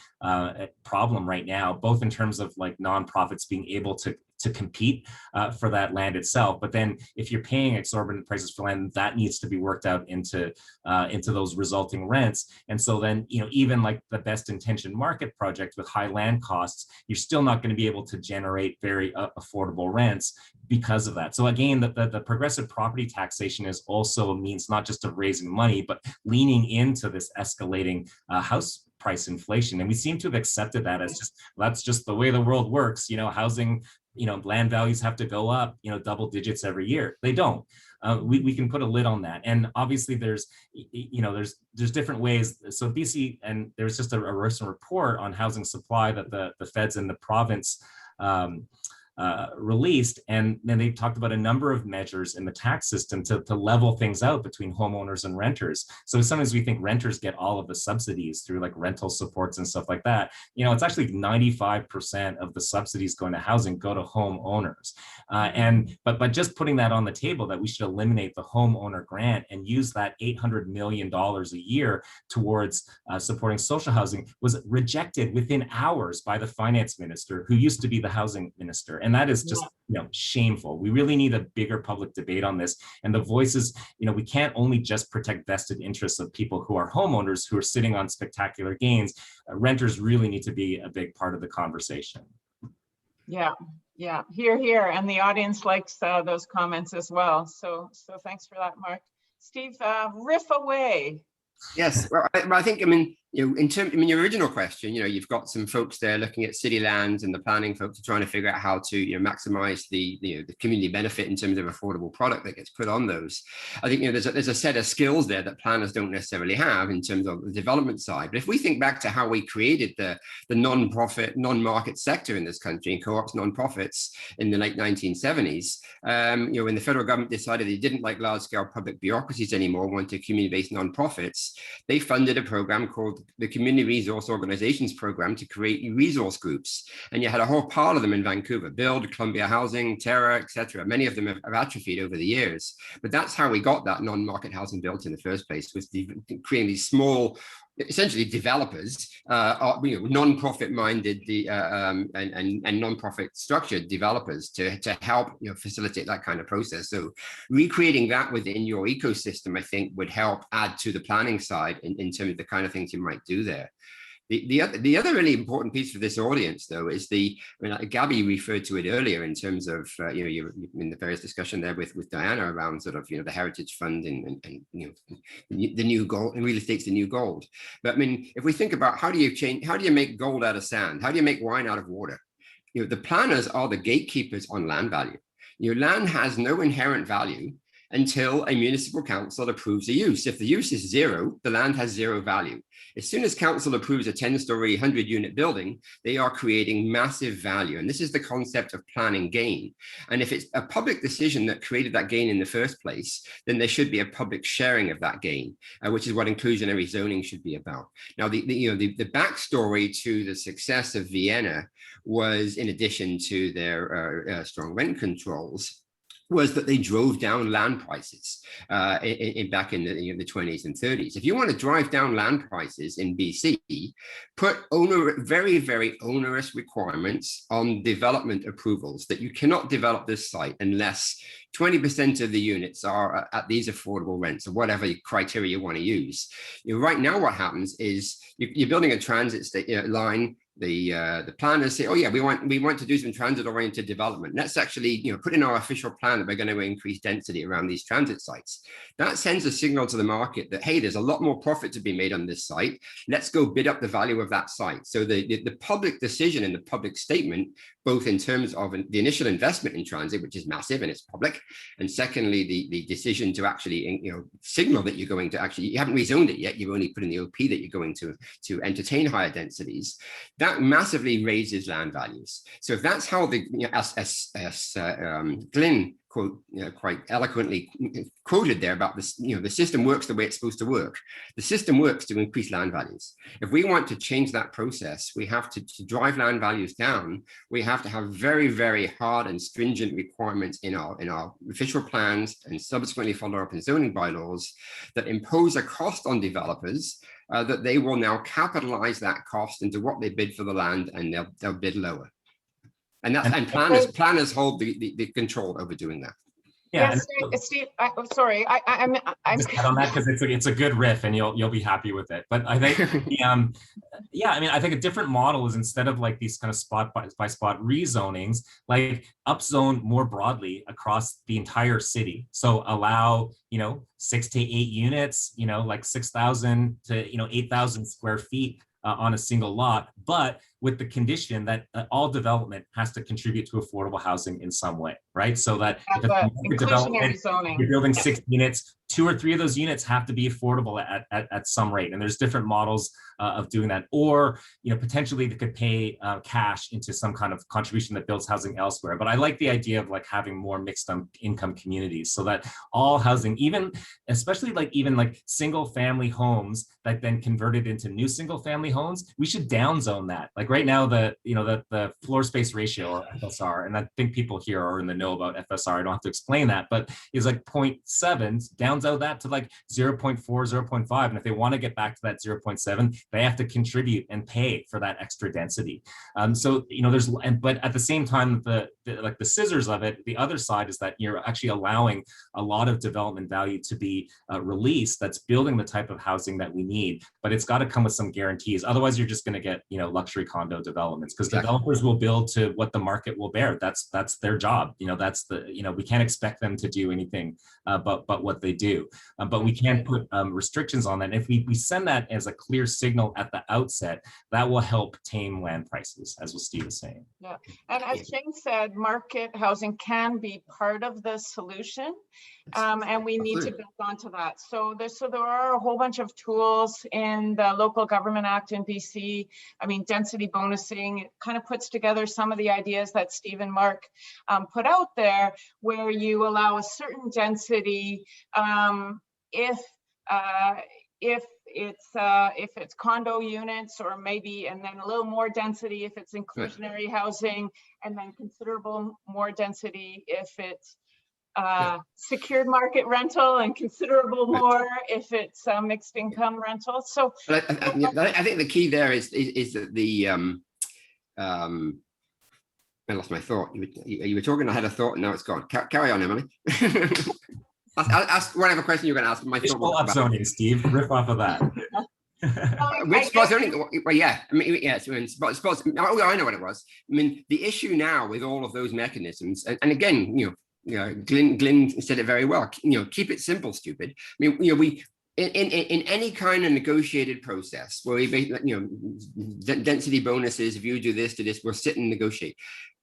problem right now, both in terms of like nonprofits being able to compete for that land itself. But then if you're paying exorbitant prices for land, that needs to be worked out into those resulting rents. And so then, even like the best intentioned market project with high land costs, you're still not going to be able to generate very affordable rents because of that. So again, the progressive property taxation is also a means not just of raising money, but leaning into this escalating house price inflation. And we seem to have accepted that as that's just the way the world works. Housing, land values have to go up, double digits every year. They don't. We can put a lid on that. And obviously there's different ways. So BC, and there's just a recent report on housing supply that the feds in the province released, and then they talked about a number of measures in the tax system to level things out between homeowners and renters. So sometimes we think renters get all of the subsidies through like rental supports and stuff like that. It's actually 95% of the subsidies going to housing go to homeowners. But just putting that on the table, that we should eliminate the homeowner grant and use that $800 million a year towards supporting social housing, was rejected within hours by the finance minister, who used to be the housing minister. And that is just shameful. We really need a bigger public debate on this. And the voices, we can't only just protect vested interests of people who are homeowners who are sitting on spectacular gains. Renters really need to be a big part of the conversation. Yeah, here, and the audience likes those comments as well. So thanks for that, Mark. Steve, riff away. Yes, well, I think, your original question, you've got some folks there looking at city lands, and the planning folks are trying to figure out how to, maximize the community benefit in terms of affordable product that gets put on those. I think, there's a set of skills there that planners don't necessarily have in terms of the development side. But if we think back to how we created the non-profit, non-market sector in this country, and co-ops nonprofits in the late 1970s, when the federal government decided they didn't like large-scale public bureaucracies anymore, wanted community-based nonprofits, they funded a program called the Community Resource Organizations Program to create resource groups. And you had a whole pile of them in Vancouver: Build, Columbia Housing, Terra, etc. Many of them have atrophied over the years. But that's how we got that non-market housing built in the first place, was creating these small, essentially developers, non-profit minded and non-profit structured developers to help facilitate that kind of process. So recreating that within your ecosystem, I think, would help add to the planning side in terms of the kind of things you might do there. The other really important piece for this audience, though, is Gabby referred to it earlier in terms of you're in the various discussion there with Diana around sort of the Heritage Fund and the new gold, and real estate's the new gold. But if we think about how do you make gold out of sand? How do you make wine out of water? The planners are the gatekeepers on land value. Land has no inherent value until a municipal council approves a use. If the use is zero, the land has zero value. As soon as council approves a 10-story, 100-unit building, they are creating massive value. And this is the concept of planning gain. And if it's a public decision that created that gain in the first place, then there should be a public sharing of that gain, which is what inclusionary zoning should be about. Now, the backstory to the success of Vienna was, in addition to their strong rent controls, was that they drove down land prices back in the 20s and 30s. If you want to drive down land prices in BC, put very, very onerous requirements on development approvals that you cannot develop this site unless 20% of the units are at these affordable rents, or whatever criteria you want to use. Right now, what happens is you're building a transit line. The planners say, oh yeah, we want to do some transit-oriented development. Let's actually put in our official plan that we're going to increase density around these transit sites. That sends a signal to the market that, hey, there's a lot more profit to be made on this site. Let's go bid up the value of that site. So the public decision and the public statement, both in terms of the initial investment in transit, which is massive and it's public, and secondly, the decision to actually signal that you're going to you haven't rezoned it yet, you've only put in the OP that you're going to entertain higher densities. That massively raises land values. So if that's how as Glyn quite eloquently quoted there about this, the system works the way it's supposed to work. The system works to increase land values. If we want to change that process, we have to drive land values down. We have to have very, very hard and stringent requirements in our official plans and subsequently follow up in zoning bylaws that impose a cost on developers that they will now capitalize that cost into what they bid for the land, and they'll bid lower. And planners hold the control over doing that. Yeah, Steve, sorry, I'm just add on that because it's a good riff and you'll be happy with it. But I think I think a different model is, instead of like these kind of spot by spot rezonings, like upzone more broadly across the entire city. So allow 6 to 8 units, like 6,000 to 8,000 square feet on a single lot, but with the condition that all development has to contribute to affordable housing in some way, right? So that if it's inclusionary zoning, you're building 6 units, 2 or 3 of those units have to be affordable at some rate. And there's different models of doing that. Or, potentially they could pay cash into some kind of contribution that builds housing elsewhere. But I like the idea of like having more mixed income communities, so that all housing, especially single family homes that then converted into new single family homes, we should downzone that. Like right now, the floor space ratio, or FSR, and I think people here are in the know about FSR, I don't have to explain that, but is like 0.7, downzone that to like 0.4, 0.5. And if they want to get back to that 0.7, they have to contribute and pay for that extra density. But at the same time, the scissors of it, the other side is that you're actually allowing a lot of development value to be released that's building the type of housing that we need, but it's got to come with some guarantees. Otherwise, you're just going to get luxury condo developments, because developers will build to what the market will bear. That's their job. We can't expect them to do anything but what they do. But we can put restrictions on that. And if we send that as a clear signal at the outset, that will help tame land prices, as what Steve was saying. Yeah, and as Jane said, market housing can be part of the solution, and we need to build onto that. So there are a whole bunch of tools in the Local Government Act in BC. I mean, density bonusing, it kind of puts together some of the ideas that Steve and Mark put out there, where you allow a certain density if it's condo units, or maybe, and then a little more density if it's inclusionary housing, and then considerable more density if it's secured market rental, and considerable more if it's mixed income rental. So I think the key there is that I lost my thought. You were talking, I had a thought, and now it's gone. Carry on, Emily. Ask whatever question you're going to ask. My thought upzoning, Steve. Riff off of that. Which spot zoning? Well, yeah. I mean, yeah. So in spots. Oh, I know what it was. I mean, the issue now with all of those mechanisms, and again, Glyn said it very well. Keep it simple, stupid. I mean, we. In any kind of negotiated process where we, density bonuses, if you do this, we'll sit and negotiate.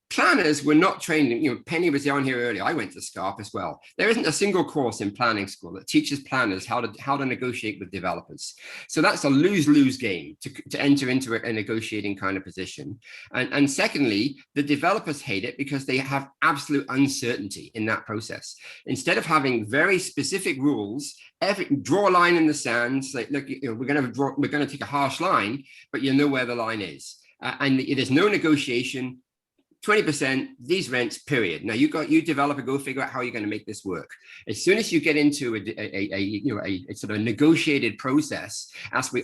planners were not trained in, Penny was on here earlier. I went to SCARP as well. There isn't a single course in planning school that teaches planners how to negotiate with developers. So that's a lose-lose game to enter into a negotiating kind of position. And secondly, the developers hate it because they have absolute uncertainty in that process. Instead of having very specific rules, draw a line in the sand, say, look, we're going to take a harsh line, but you know where the line is. And there's no negotiation. 20% these rents, period. Now you developer, go figure out how you're going to make this work. As soon as you get into a sort of negotiated process, as we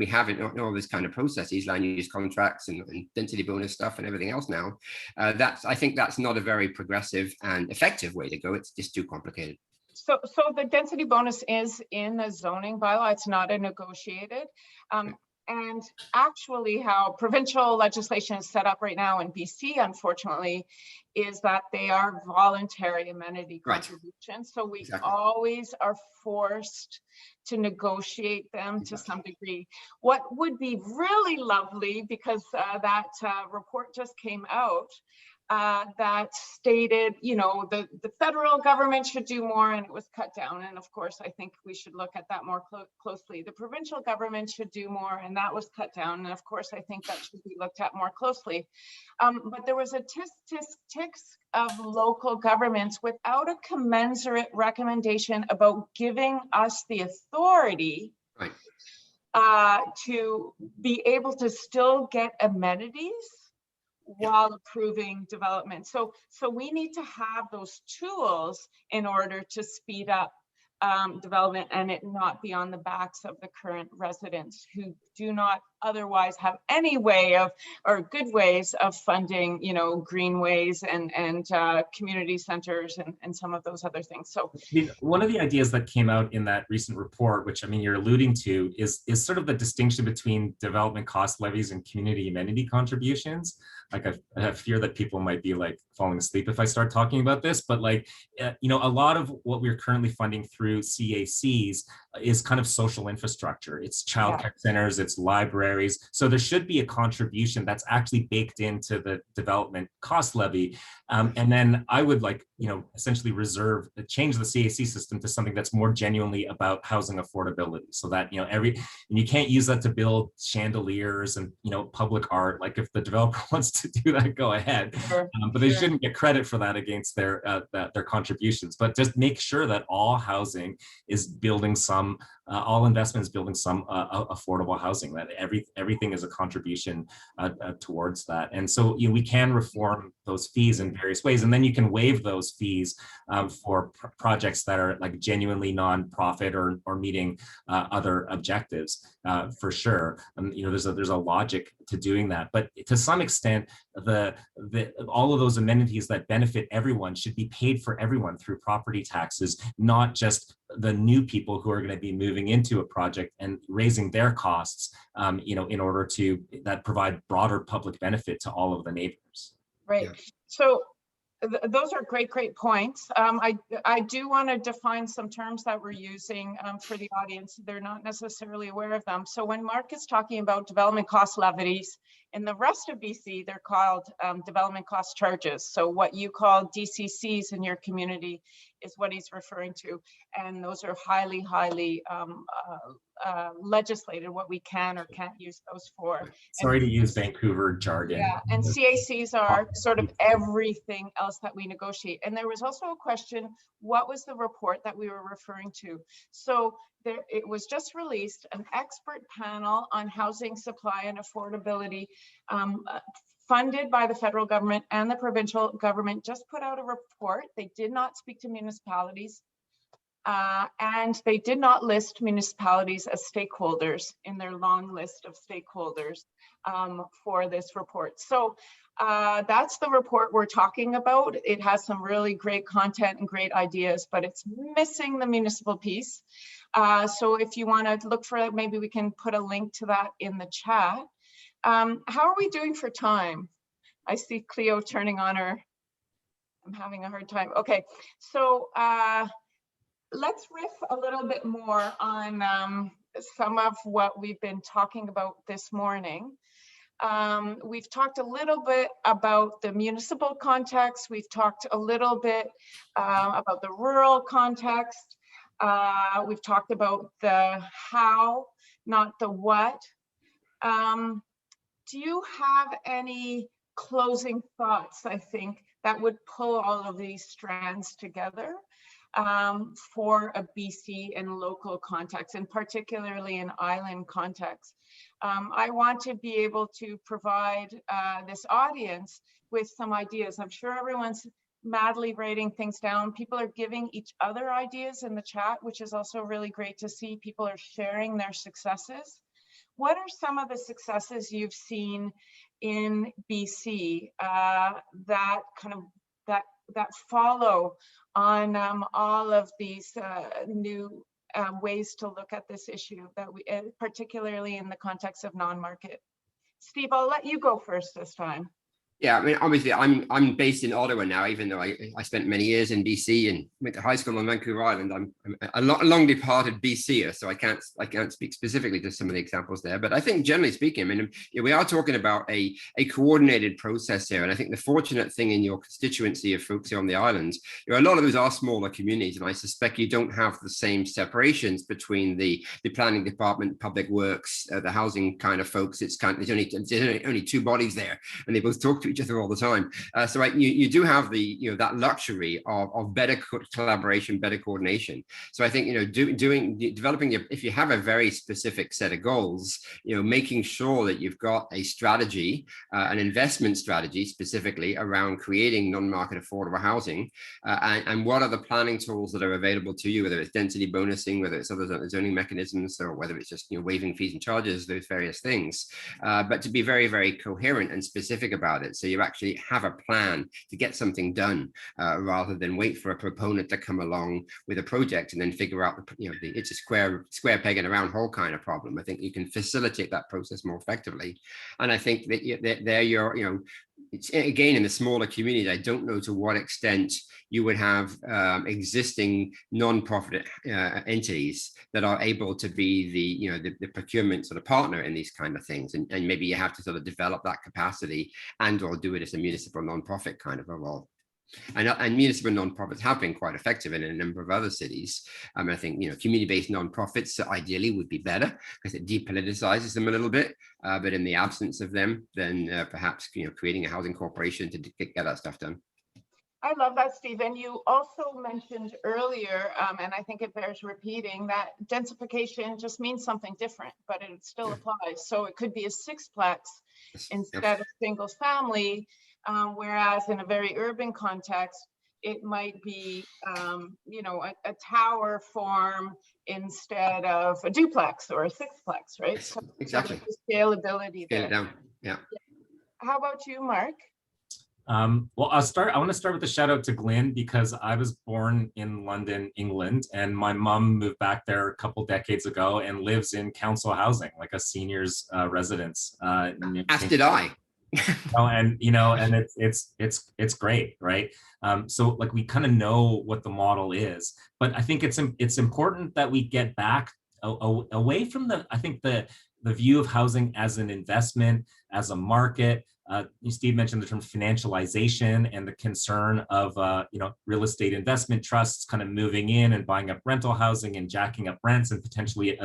have in all this kind of processes, land use contracts and density bonus stuff and everything else now, I think that's not a very progressive and effective way to go. It's just too complicated. So the density bonus is in the zoning bylaw. It's not a negotiated. And actually how provincial legislation is set up right now in BC, unfortunately, is that they are voluntary amenity contributions. So we always are forced to negotiate them to some degree. What would be really lovely, because that report just came out, that stated, the federal government should do more, and it was cut down. And of course, I think we should look at that more closely. The provincial government should do more, and that was cut down. And of course, I think that should be looked at more closely. But there was a statistics of local governments without a commensurate recommendation about giving us the authority to be able to still get amenities while approving development. So we need to have those tools in order to speed up development and it not be on the backs of the current residents who do not otherwise have any way of, or good ways of funding, greenways and community centers and some of those other things. So one of the ideas that came out in that recent report, which you're alluding to, is sort of the distinction between development cost levies and community amenity contributions. Like I have fear that people might be like falling asleep if I start talking about this, but a lot of what we're currently funding through CACs is kind of social infrastructure. It's childcare centers, it's libraries. So there should be a contribution that's actually baked into the development cost levy. And then I would essentially change the CAC system to something that's more genuinely about housing affordability, so that, and you can't use that to build chandeliers and, public art. Like if the developer wants to do that, go ahead. But they shouldn't get credit for that against their contributions. But just make sure that all housing is building some, all investments building some affordable housing, that everything is a contribution towards that. And so we can reform those fees in various ways, and then you can waive those fees for projects that are like genuinely non-profit or meeting other objectives, for sure. There's a logic to doing that, but to some extent, all of those amenities that benefit everyone should be paid for everyone through property taxes, not just the new people who are going to be moving into a project and raising their costs, in order to provide broader public benefit to all of the neighbors. Right. So those are great points. I do want to define some terms that we're using for the audience. They're not necessarily aware of them. So when Mark is talking about development cost levies, in the rest of BC, they're called development cost charges. So what you call DCCs in your community is what he's referring to. And those are highly legislated, what we can or can't use those for. Sorry to use Vancouver jargon. Yeah, and CACs are sort of everything else that we negotiate. And there was also a question, what was the report that we were referring to? So it was just released, an expert panel on housing supply and affordability, funded by the federal government and the provincial government, just put out a report. They did not speak to municipalities. And they did not list municipalities as stakeholders in their long list of stakeholders for this report. So that's the report we're talking about. It has some really great content and great ideas, but it's missing the municipal piece. So if you want to look for it, maybe we can put a link to that in the chat. How are we doing for time? I see Cleo turning on her. I'm having a hard time. Okay, so let's riff a little bit more on some of what we've been talking about this morning. We've talked a little bit about the municipal context. We've talked a little bit about the rural context. We've talked about the how, not the what. Do you have any closing thoughts, I think, that would pull all of these strands together for a BC and local context, and particularly an island context? I want to be able to provide this audience with some ideas. I'm sure everyone's madly writing things down. People are giving each other ideas in the chat, which is also really great to see. People are sharing their successes. What are some of the successes you've seen in BC that follow on all of these new ways to look at this issue, that we, particularly in the context of non-market? Steve, I'll let you go first this time. Yeah, I mean, obviously, I'm based in Ottawa now, even though I spent many years in BC and went to high school on Vancouver Island. I'm a long departed BCer, so I can't speak specifically to some of the examples there. But I think, generally speaking, I mean, we are talking about a coordinated process here. And I think the fortunate thing in your constituency of folks here on the islands, a lot of those are smaller communities, and I suspect you don't have the same separations between the planning department, public works, the housing kind of folks. There's only two bodies there, and they both talk to each other all the time. So you do have the that luxury of better collaboration, better coordination. So I think developing if you have a very specific set of goals, making sure that you've got a strategy, an investment strategy specifically around creating non-market affordable housing, and what are the planning tools that are available to you, whether it's density bonusing, whether it's other zoning mechanisms, or whether it's just waiving fees and charges, those various things, but to be very, very coherent and specific about it. So you actually have a plan to get something done, rather than wait for a proponent to come along with a project and then figure out it's a square peg in a round hole kind of problem. I think you can facilitate that process more effectively, and I think that it's, again, in the smaller communities, I don't know to what extent you would have existing non-profit entities that are able to be the procurement sort of partner in these kind of things, and maybe you have to sort of develop that capacity and/or do it as a municipal non-profit kind of a role. And municipal nonprofits have been quite effective in a number of other cities. I think community-based nonprofits ideally would be better because it depoliticizes them a little bit. But in the absence of them, then perhaps creating a housing corporation to get that stuff done. I love that, Stephen. You also mentioned earlier, and I think it bears repeating, that densification just means something different, but it still applies. So it could be a sixplex instead of single family. Whereas in a very urban context, it might be, a tower form instead of a duplex or a sixplex, right? So exactly. Scalability there. Scale it down. Yeah. How about you, Mark? Well, I want to start with a shout out to Glyn, because I was born in London, England, and my mom moved back there a couple decades ago and lives in council housing, like a seniors residence. As did I. And it's great, right? So like we kind of know what the model is, but I think it's important that we get back away from the view of housing as an investment, as a market. Steve mentioned the term financialization and the concern of real estate investment trusts kind of moving in and buying up rental housing and jacking up rents and potentially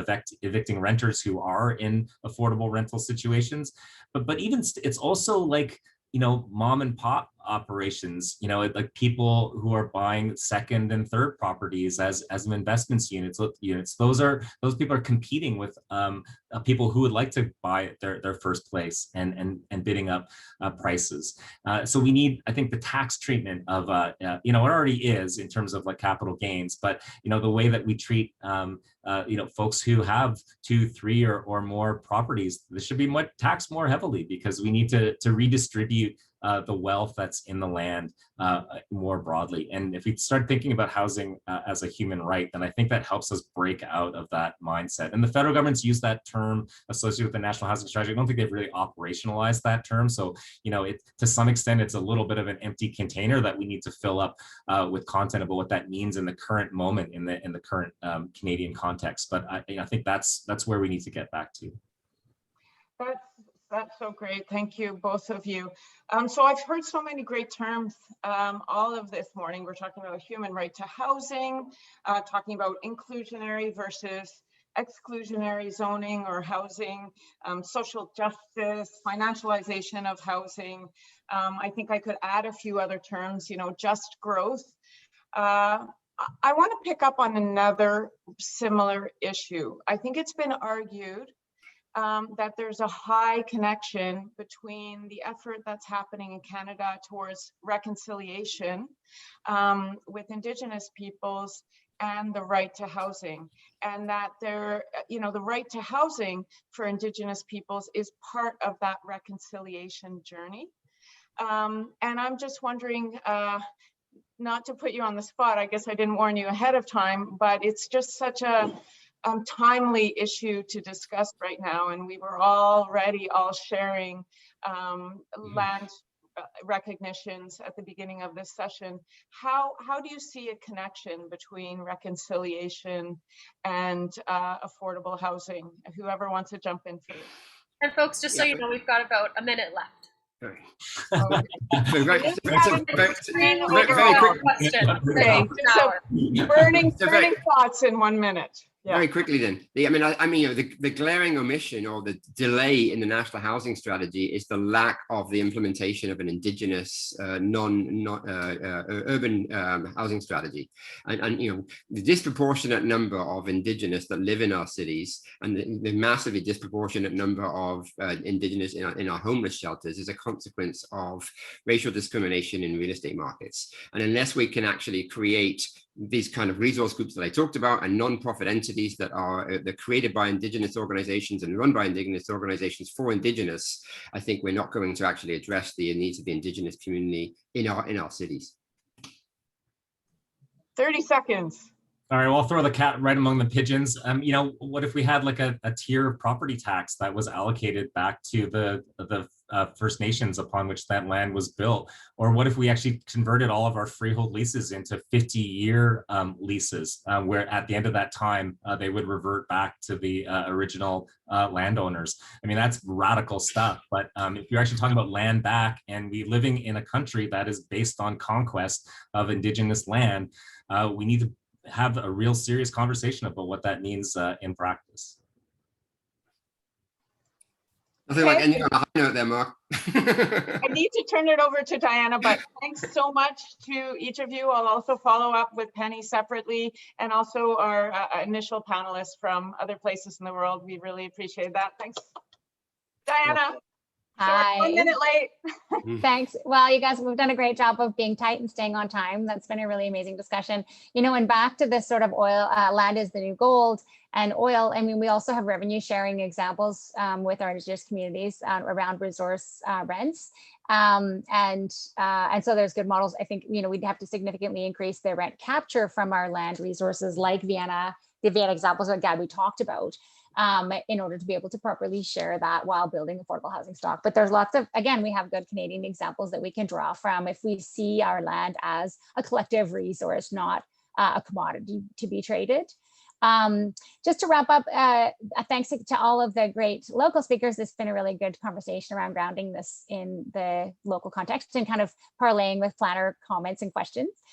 evicting renters who are in affordable rental situations. But even it's also like mom and pop operations, like people who are buying second and third properties as investments units. Those people are competing with people who would like to buy their first place and bidding up prices. So we need, I think, the tax treatment of it already is in terms of like capital gains, but the way that we treat folks who have 2, 3 or more properties, this should be taxed more heavily, because we need to redistribute the wealth that's in the land more broadly. And if we start thinking about housing as a human right, then I think that helps us break out of that mindset. And the federal government's used that term associated with the National Housing Strategy. I don't think they've really operationalized that term. So, to some extent, it's a little bit of an empty container that we need to fill up with content about what that means in the current moment, in the current Canadian context. But I think that's where we need to get back to. That's That's so great. Thank you, both of you. So I've heard so many great terms all of this morning. We're talking about human right to housing, talking about inclusionary versus exclusionary zoning or housing, social justice, financialization of housing. I think I could add a few other terms, just growth. I want to pick up on another similar issue. I think it's been argued that there's a high connection between the effort that's happening in Canada towards reconciliation with Indigenous peoples and the right to housing, and that the right to housing for Indigenous peoples is part of that reconciliation journey. And I'm just wondering, not to put you on the spot, I guess I didn't warn you ahead of time, but it's just such a timely issue to discuss right now, and we were already all sharing land recognitions at the beginning of this session. How do you see a connection between reconciliation and affordable housing? Whoever wants to jump in first. And folks, just so you know, we've got about a minute left. Sorry. Okay. Very quick. Burning thoughts in 1 minute. Yeah. Very quickly then. The glaring omission or the delay in the national housing strategy is the lack of the implementation of an Indigenous urban housing strategy. And the disproportionate number of Indigenous that live in our cities and the massively disproportionate number of Indigenous in our homeless shelters is a consequence of racial discrimination in real estate markets. And unless we can actually create these kind of resource groups that I talked about and non-profit entities that are created by Indigenous organizations and run by Indigenous organizations for Indigenous, I think we're not going to actually address the needs of the Indigenous community in our cities. 30 seconds. All right, well, I'll throw the cat right among the pigeons. What if we had like a tier of property tax that was allocated back to the First Nations upon which that land was built? Or what if we actually converted all of our freehold leases into 50-year leases, where at the end of that time, they would revert back to the original landowners? I mean, that's radical stuff. But if you're actually talking about land back and we living in a country that is based on conquest of Indigenous land, we need to have a real serious conversation about what that means in practice. Nothing like ending on a high note there, Mark. I need to turn it over to Diana, but thanks so much to each of you. I'll also follow up with Penny separately, and also our initial panelists from other places in the world. We really appreciate that. Thanks. Diana. Hi. 1 minute late. Thanks. Well, you guys, we've done a great job of being tight and staying on time. That's been a really amazing discussion. And back to this sort of oil, land is the new gold, and oil. I mean, we also have revenue sharing examples with our Indigenous communities around resource rents. And so there's good models. I think, we'd have to significantly increase the rent capture from our land resources like Vienna, the Vienna examples that Gabby talked about. In order to be able to properly share that while building affordable housing stock. But there's lots of, again, we have good Canadian examples that we can draw from if we see our land as a collective resource, not a commodity to be traded. Just to wrap up, thanks to all of the great local speakers. It's been a really good conversation around grounding this in the local context and kind of parlaying with planner comments and questions.